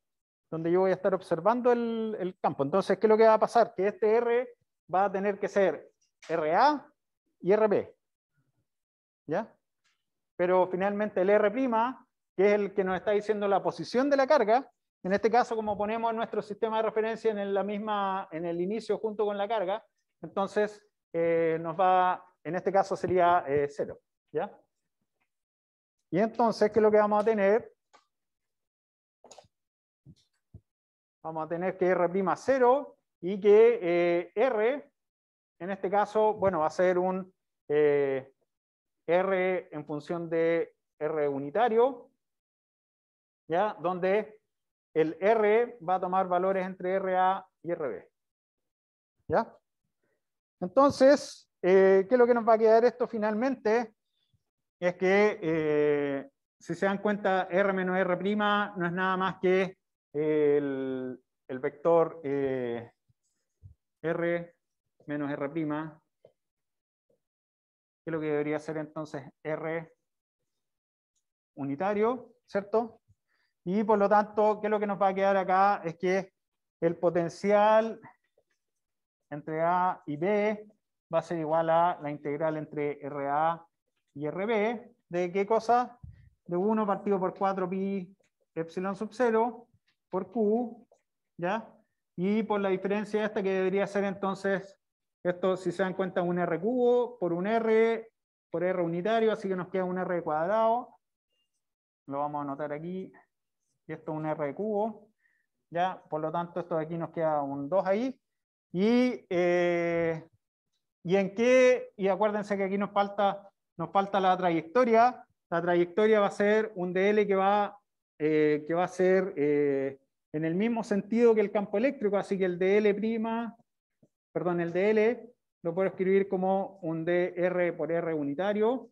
donde yo voy a estar observando el campo. Entonces, ¿qué es lo que va a pasar? Que este R va a tener que ser RA y RB. ¿Ya? Pero finalmente el R', que es el que nos está diciendo la posición de la carga, en este caso, como ponemos nuestro sistema de referencia en el inicio junto con la carga, entonces en este caso sería 0. ¿Ya? Y entonces, ¿qué es lo que vamos a tener? vamos a tener que R' 0 y que R, en este caso, bueno, va a ser un R en función de R unitario, ¿ya? Donde el R va a tomar valores entre RA y RB. ¿Ya? Entonces, ¿qué es lo que nos va a quedar esto finalmente? Es que, si se dan cuenta, R menos R' no es nada más que el vector R menos R', que es lo que debería ser entonces R unitario, ¿cierto? Y por lo tanto, ¿qué es lo que nos va a quedar acá? Es que el potencial entre A y B va a ser igual a la integral entre RA y RB. ¿De qué cosa? De 1 partido por 4 pi epsilon sub 0 por Q, ¿ya? Y por la diferencia esta que debería ser entonces, esto si se dan cuenta, un R cubo por un R por R unitario, así que nos queda un R cuadrado. Lo vamos a anotar aquí. Y esto es un R cubo, ¿ya? Por lo tanto, esto de aquí nos queda un 2 ahí. ¿Y en qué? Y acuérdense que aquí nos falta la trayectoria. La trayectoria va a ser un dl que va a ser en el mismo sentido que el campo eléctrico, así que el dl', perdón, el dl lo puedo escribir como un dr por r unitario,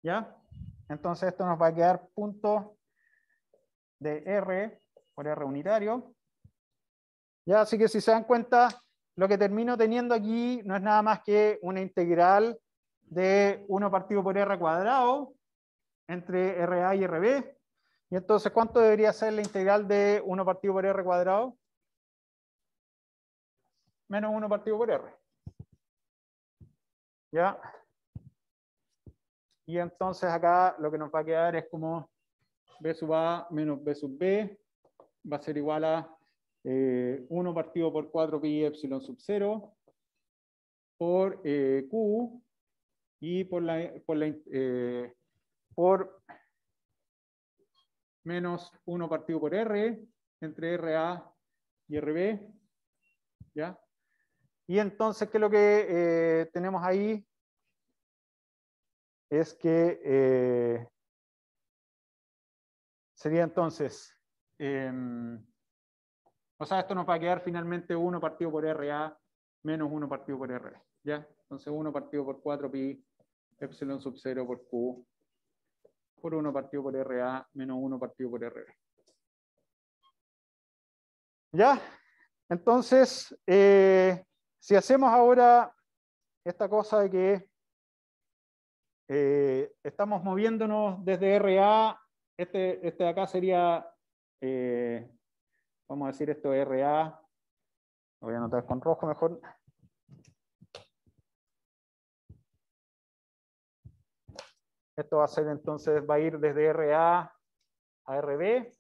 ¿ya? Entonces esto nos va a quedar punto de r por r unitario. ¿Ya? Así que si se dan cuenta, lo que termino teniendo aquí no es nada más que una integral de 1 partido por r cuadrado entre RA y RB. Y entonces, ¿cuánto debería ser la integral de 1 partido por r cuadrado? Menos 1 partido por r. ¿Ya? Y entonces acá lo que nos va a quedar es como b sub a menos b sub b va a ser igual a 1 partido por 4 pi epsilon sub 0 por Q y por menos 1 partido por R entre RA y RB. ¿Ya? Y entonces, ¿qué es lo que tenemos ahí? Es que sería entonces, o sea, esto nos va a quedar finalmente 1 partido por RA menos 1 partido por RB. ¿Ya? Entonces 1 partido por 4 pi epsilon sub 0 por Q por 1 partido por RA menos 1 partido por RB. ¿Ya? Entonces, si hacemos ahora esta cosa de que estamos moviéndonos desde RA, este de acá sería, vamos a decir esto es RA, lo voy a anotar con rojo mejor. Esto va a ser entonces, va a ir desde RA a RB.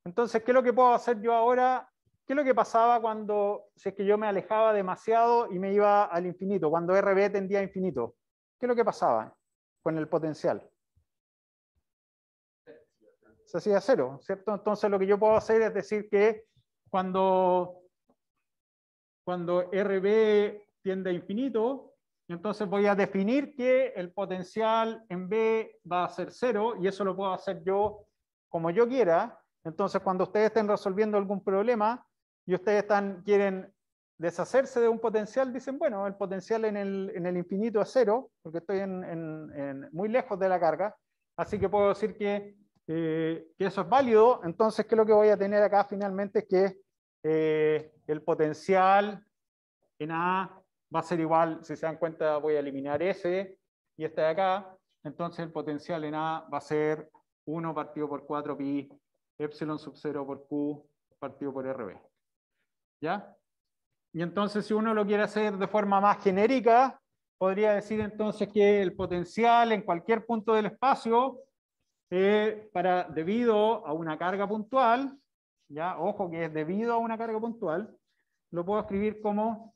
Entonces, ¿qué es lo que puedo hacer yo ahora? ¿Qué es lo que pasaba cuando, si es que yo me alejaba demasiado y me iba al infinito, cuando RB tendía a infinito? ¿Qué es lo que pasaba con el potencial? Se hacía cero, ¿cierto? Entonces lo que yo puedo hacer es decir que cuando RB tiende a infinito, entonces voy a definir que el potencial en B va a ser cero, y eso lo puedo hacer yo como yo quiera. Entonces cuando ustedes estén resolviendo algún problema y ustedes quieren deshacerse de un potencial, dicen, bueno, el potencial en el infinito es cero, porque estoy muy lejos de la carga, así que puedo decir que eso es válido. Entonces, ¿qué es lo que voy a tener acá finalmente? Es que el potencial en A va a ser igual, si se dan cuenta voy a eliminar ese y este de acá, entonces el potencial en A va a ser 1 partido por 4 pi epsilon sub 0 por Q partido por RB. ¿Ya? Y entonces si uno lo quiere hacer de forma más genérica, podría decir entonces que el potencial en cualquier punto del espacio debido a una carga puntual, ya, ojo que es debido a una carga puntual, lo puedo escribir como,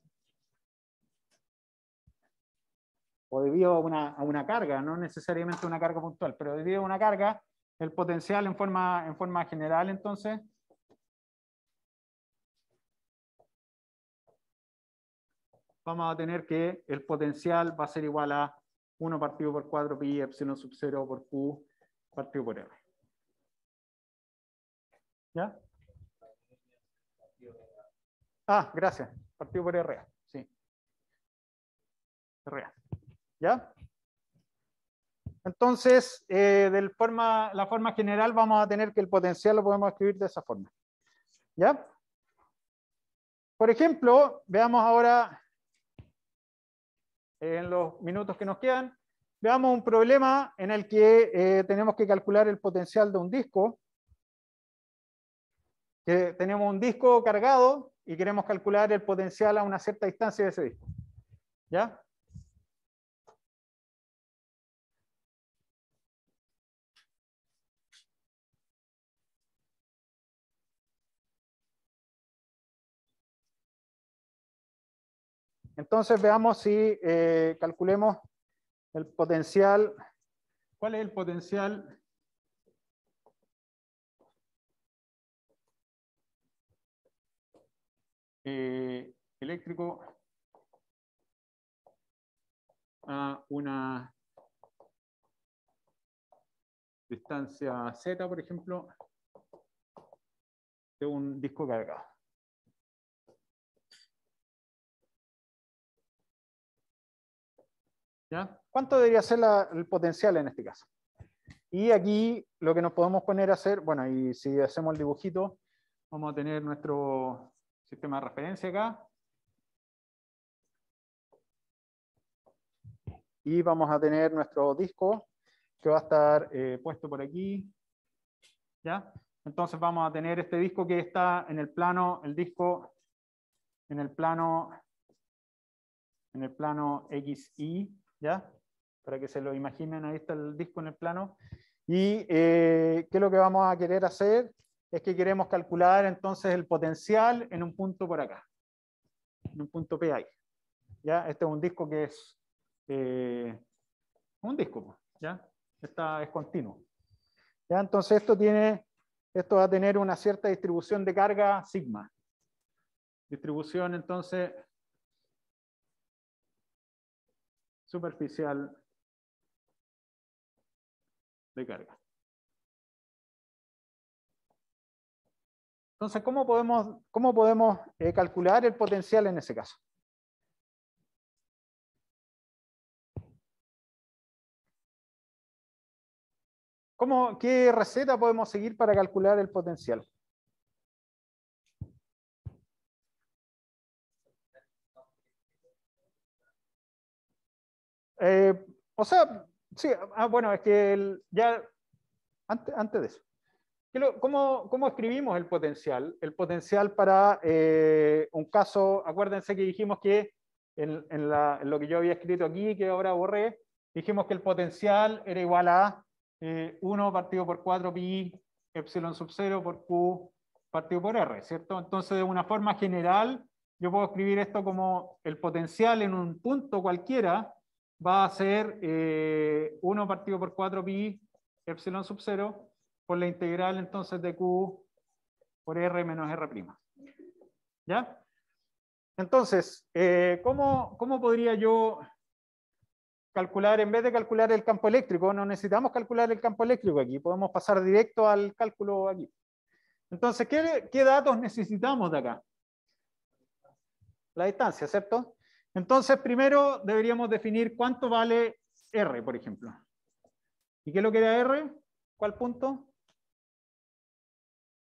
o debido a una carga, no necesariamente una carga puntual, pero debido a una carga, el potencial en forma general, entonces, vamos a tener que el potencial va a ser igual a 1 partido por 4 pi epsilon sub 0 por Q partido por R. ¿Ya? Ah, gracias. Partido por RA. Sí. RA. ¿Ya? Entonces, la forma general vamos a tener que el potencial lo podemos escribir de esa forma. ¿Ya? Por ejemplo, veamos ahora, en los minutos que nos quedan, veamos un problema en el que tenemos que calcular el potencial de un disco. Que tenemos un disco cargado y queremos calcular el potencial a una cierta distancia de ese disco. ¿Ya? Entonces veamos si calculemos el potencial. ¿Cuál es el potencial? Eléctrico a una distancia z, por ejemplo, de un disco cargado. ¿Ya? ¿Cuánto debería ser el potencial en este caso? Y aquí lo que nos podemos poner a hacer, bueno, y si hacemos el dibujito, vamos a tener nuestro sistema de referencia acá. Y vamos a tener nuestro disco que va a estar puesto por aquí. ¿Ya? Entonces vamos a tener este disco que está en el plano, el disco en el plano XY, ¿ya? Para que se lo imaginen, ahí está el disco en el plano. Y ¿qué es lo que vamos a querer hacer? Es que queremos calcular entonces el potencial en un punto por acá, en un punto P ahí. ¿Ya? Este es un disco que es un disco, ¿ya? Es continuo. ¿Ya? Entonces esto va a tener una cierta distribución de carga sigma. Distribución entonces superficial de carga. Entonces, ¿cómo podemos calcular el potencial en ese caso? ¿Qué receta podemos seguir para calcular el potencial? O sea, sí, bueno, es que ya antes de eso. ¿Cómo escribimos el potencial? El potencial para un caso, acuérdense que dijimos que en lo que yo había escrito aquí, que ahora borré, dijimos que el potencial era igual a 1 partido por 4 pi epsilon sub 0 por Q partido por R, ¿cierto? Entonces, de una forma general, yo puedo escribir esto como el potencial en un punto cualquiera va a ser 1 partido por 4 pi epsilon sub 0 por la integral entonces de Q por R menos R'. ¿Ya? Entonces, ¿cómo podría yo calcular, en vez de calcular el campo eléctrico, no necesitamos calcular el campo eléctrico aquí, podemos pasar directo al cálculo aquí. Entonces, ¿qué datos necesitamos de acá? La distancia, ¿cierto? Entonces, primero deberíamos definir cuánto vale R, por ejemplo. ¿Y qué es lo que era R? ¿Cuál punto?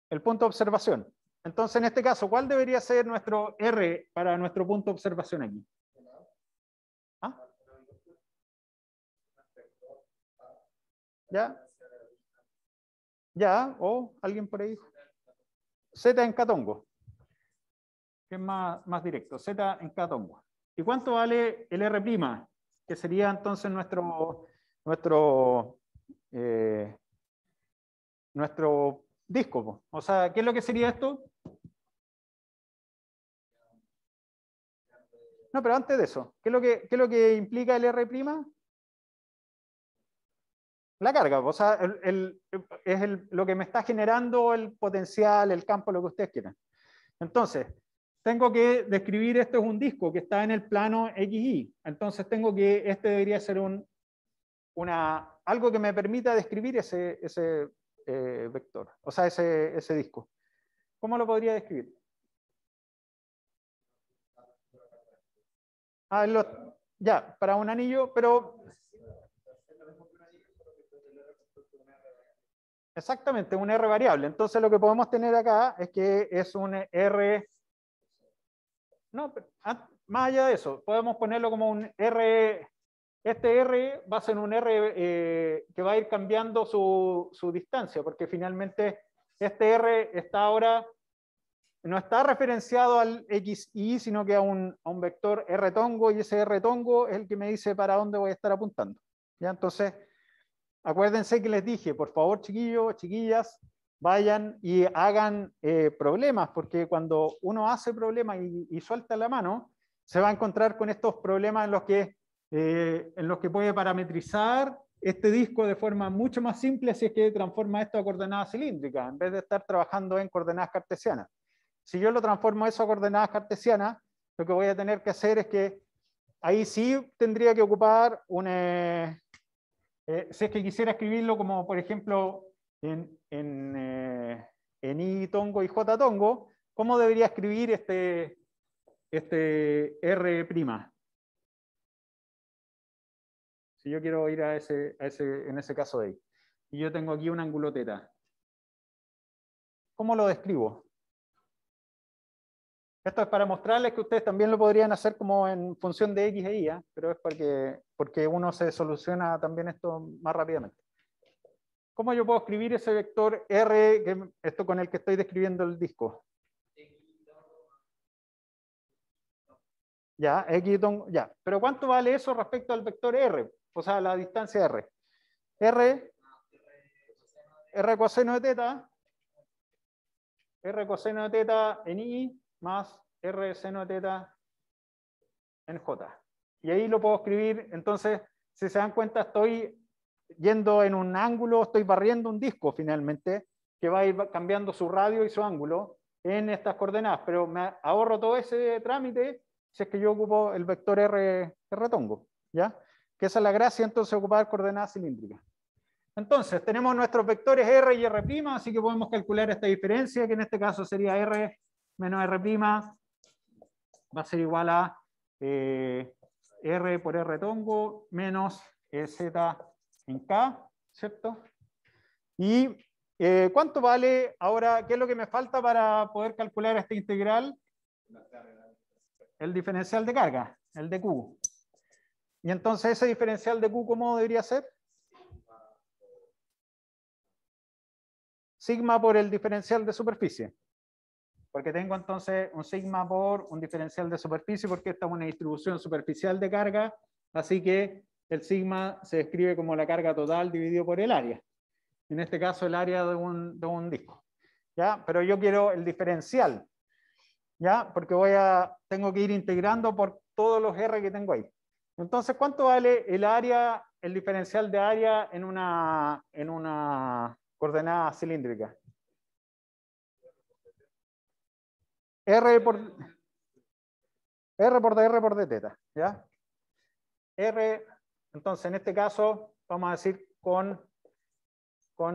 El punto de observación. Entonces, en este caso, ¿cuál debería ser nuestro R para nuestro punto de observación aquí? ¿Ah? ¿Ya? ¿Ya? ¿O alguien por ahí? Z en catongo. Que es más directo. Z en catongo. ¿Y cuánto vale el R'? Que sería entonces nuestro disco. O sea, ¿qué es lo que sería esto? No, pero antes de eso, ¿qué es lo que implica el R'? La carga, o sea, lo que me está generando el potencial, el campo, lo que ustedes quieran. Entonces, tengo que describir, esto es un disco que está en el plano XY. Entonces tengo que, este debería ser algo que me permita describir ese vector, o sea, ese disco. ¿Cómo lo podría describir? Ya, para un anillo, pero... Exactamente, un R variable. Entonces lo que podemos tener acá es que es un R... No, más allá de eso, podemos ponerlo como un R... Este R va a ser un R que va a ir cambiando su distancia, porque finalmente este R está ahora... No está referenciado al XY, sino que a un vector R tongo, y ese R tongo es el que me dice para dónde voy a estar apuntando. ¿Ya? Entonces, acuérdense que les dije, por favor, chiquillos, chiquillas, vayan y hagan problemas, porque cuando uno hace problemas y suelta la mano, se va a encontrar con estos problemas en los que puede parametrizar este disco de forma mucho más simple si es que transforma esto a coordenadas cilíndricas, en vez de estar trabajando en coordenadas cartesianas. Si yo lo transformo eso a coordenadas cartesianas, lo que voy a tener que hacer es que ahí sí tendría que ocupar si es que quisiera escribirlo como, por ejemplo, en I tongo y J tongo, ¿cómo debería escribir este R'? Si yo quiero ir en ese caso de ahí. Y yo tengo aquí un ángulo teta. ¿Cómo lo describo? Esto es para mostrarles que ustedes también lo podrían hacer como en función de X e Y, ¿eh? Pero es porque uno se soluciona también esto más rápidamente. ¿Cómo yo puedo escribir ese vector R, esto con el que estoy describiendo el disco? Ya, X, ya. Pero ¿cuánto vale eso respecto al vector R? O sea, la distancia R. R coseno de teta. R coseno de teta en I más R seno de teta en J. Y ahí lo puedo escribir. Entonces, si se dan cuenta, estoy yendo en un ángulo, estoy barriendo un disco finalmente, que va a ir cambiando su radio y su ángulo en estas coordenadas. Pero me ahorro todo ese trámite si es que yo ocupo el vector R tongo. ¿Ya? Que esa es la gracia entonces de ocupar coordenadas cilíndricas. Entonces, tenemos nuestros vectores R y R', así que podemos calcular esta diferencia, que en este caso sería R menos R', va a ser igual a R por R tongo menos Z en K, ¿cierto? ¿Y cuánto vale ahora? ¿Qué es lo que me falta para poder calcular esta integral? El diferencial de carga, el de Q. Y entonces ese diferencial de Q, ¿cómo debería ser? Sigma por el diferencial de superficie. Porque tengo entonces un sigma por un diferencial de superficie, porque esta es una distribución superficial de carga, así que el sigma se describe como la carga total dividido por el área. En este caso el área de un disco. ¿Ya? Pero yo quiero el diferencial, ¿ya? Porque tengo que ir integrando por todos los R que tengo ahí. Entonces, ¿cuánto vale el área, el diferencial de área en una coordenada cilíndrica? R por DR por d teta, ¿ya? R, entonces en este caso, vamos a decir con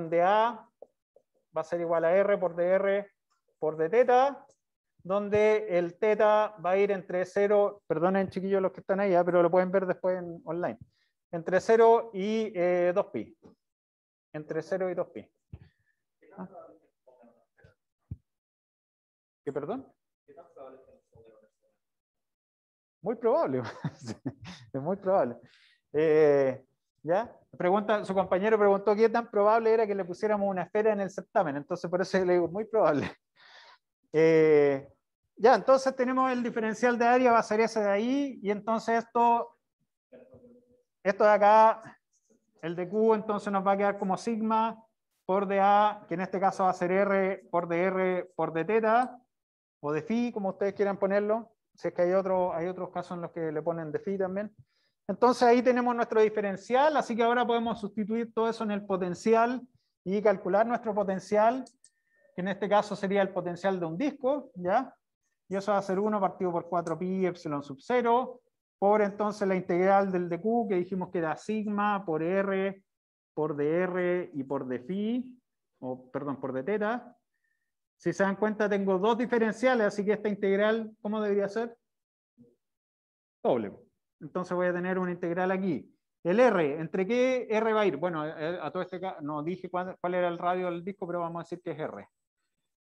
dA va a ser igual a R por DR por d teta, donde el teta va a ir entre 0, perdonen chiquillos los que están ahí, pero lo pueden ver después online, entre 0 y 2pi. Entre 0 y 2pi. ¿Ah? ¿Qué, perdón? Muy probable. Es muy probable. ¿Ya? Su compañero preguntó qué tan probable era que le pusiéramos una esfera en el certamen. Entonces, por eso le digo, muy probable. Ya, entonces tenemos el diferencial de área, va a ser ese de ahí. Y entonces esto de acá, el de Q, entonces nos va a quedar como sigma por dA, que en este caso va a ser R por dR por d teta, o de phi, como ustedes quieran ponerlo. Si es que hay otros casos en los que le ponen de phi también. Entonces ahí tenemos nuestro diferencial, así que ahora podemos sustituir todo eso en el potencial y calcular nuestro potencial, que en este caso sería el potencial de un disco, ¿ya? y eso va a ser 1 partido por 4pi epsilon sub 0, por entonces la integral del dq, que dijimos que era sigma por r, por dr y por dφ, o perdón, por dθ. Si se dan cuenta, tengo dos diferenciales, así que esta integral, ¿cómo debería ser? Doble. Entonces voy a tener una integral aquí. El R, ¿entre qué R va a ir? Bueno, a todo este caso, no dije cuál era el radio del disco, pero vamos a decir que es R.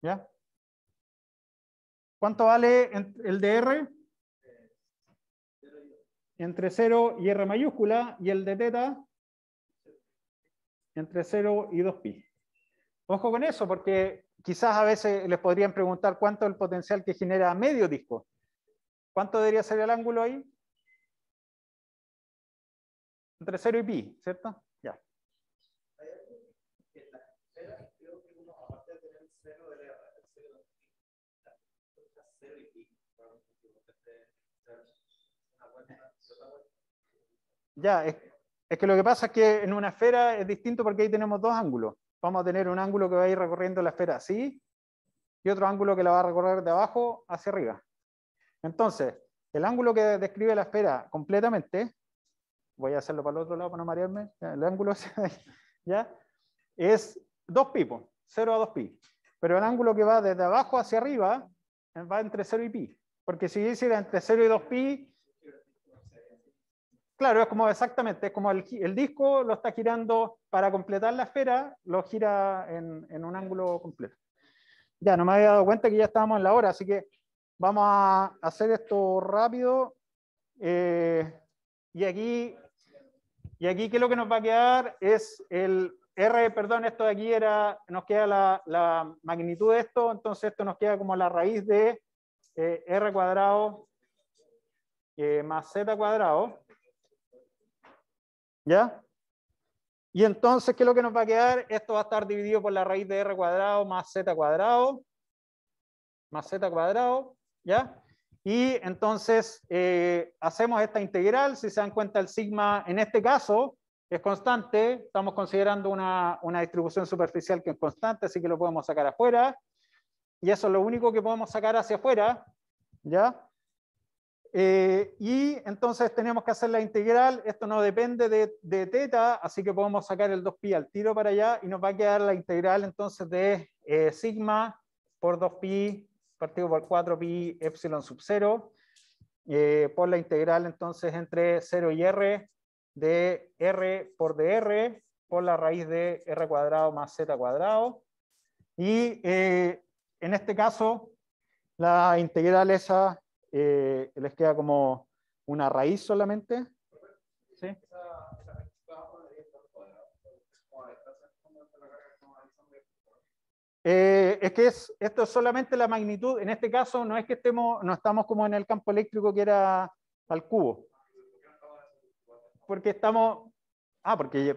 ¿Ya? ¿Cuánto vale el de R? Entre 0 y R mayúscula, y el de θ entre 0 y 2pi. Ojo con eso, porque quizás a veces les podrían preguntar cuánto es el potencial que genera medio disco. ¿Cuánto debería ser el ángulo ahí? Entre 0 y pi, ¿cierto? Ya. Creo que uno, aparte de tener el seno del R, el seno de pi, 0 y pi. Ya, es que lo que pasa es que en una esfera es distinto porque ahí tenemos dos ángulos. Vamos a tener un ángulo que va a ir recorriendo la esfera así y otro ángulo que la va a recorrer de abajo hacia arriba. Entonces, el ángulo que describe la esfera completamente, voy a hacerlo para el otro lado para no marearme, el ángulo ¿ya? Es 2pi, 0 a 2pi. Pero el ángulo que va desde abajo hacia arriba va entre 0 y pi. Porque si yo hiciera entre 0 y 2pi, claro, es como exactamente, es como el disco lo está girando para completar la esfera, lo gira en un ángulo completo. Ya, no me había dado cuenta que ya estábamos en la hora, así que vamos a hacer esto rápido. Y aquí, ¿qué es lo que nos va a quedar? Es el R, perdón, esto de aquí nos queda la magnitud de esto, entonces esto nos queda como la raíz de R cuadrado más Z cuadrado. ¿Ya? Y entonces, ¿qué es lo que nos va a quedar? Esto va a estar dividido por la raíz de R cuadrado más Z cuadrado, ¿ya? Y entonces hacemos esta integral. Si se dan cuenta, el sigma en este caso es constante. Estamos considerando una distribución superficial que es constante, así que lo podemos sacar afuera. Y eso es lo único que podemos sacar hacia afuera, ¿ya? Y entonces tenemos que hacer la integral. Esto no depende de θ, así que podemos sacar el 2pi al tiro para allá y nos va a quedar la integral entonces de sigma por 2pi partido por 4pi epsilon sub 0 por la integral entonces entre 0 y r de r por dr por la raíz de r cuadrado más z cuadrado. Y en este caso la integral esa les queda como una raíz solamente. ¿Sí? Es que esto es solamente la magnitud. En este caso no es que no estamos como en el campo eléctrico que era al cubo. Porque estamos...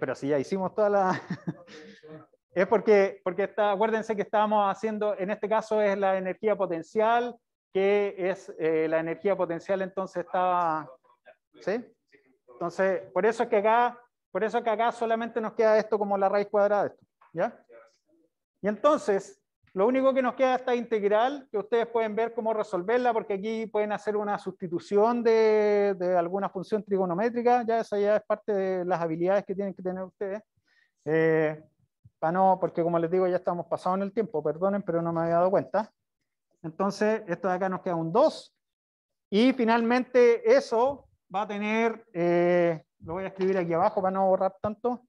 pero si ya hicimos toda la... Es porque acuérdense que estábamos haciendo, en este caso es la energía potencial, que es la energía potencial entonces estaba... ¿Sí? Entonces, por eso es que acá solamente nos queda esto como la raíz cuadrada de esto. ¿Ya? Y entonces, lo único que nos queda es esta integral, que ustedes pueden ver cómo resolverla, porque aquí pueden hacer una sustitución de alguna función trigonométrica, ya esa ya es parte de las habilidades que tienen que tener ustedes. Porque como les digo, ya estamos pasados en el tiempo, perdonen, pero no me había dado cuenta. Entonces, esto de acá nos queda un 2. Y finalmente eso va a tener, lo voy a escribir aquí abajo para no borrar tanto.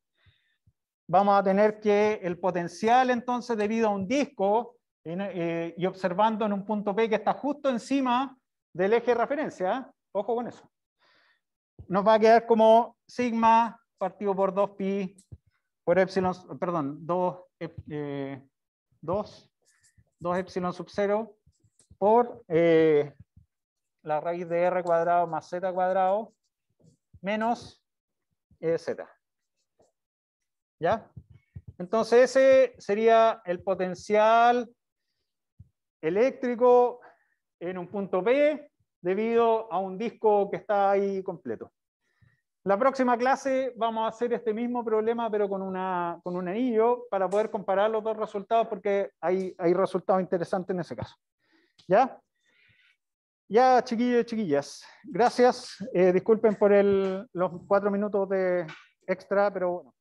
Vamos a tener que el potencial entonces debido a un disco y observando en un punto P que está justo encima del eje de referencia, ojo con eso, nos va a quedar como sigma partido por 2pi por epsilon, perdón, 2 epsilon sub 0 por la raíz de r cuadrado más z cuadrado menos z. ¿Ya? Entonces ese sería el potencial eléctrico en un punto P debido a un disco que está ahí completo. La próxima clase vamos a hacer este mismo problema pero con un anillo para poder comparar los dos resultados porque hay resultados interesantes en ese caso. ¿Ya? Ya, chiquillos y chiquillas, gracias. Disculpen por los 4 minutos de extra, pero bueno.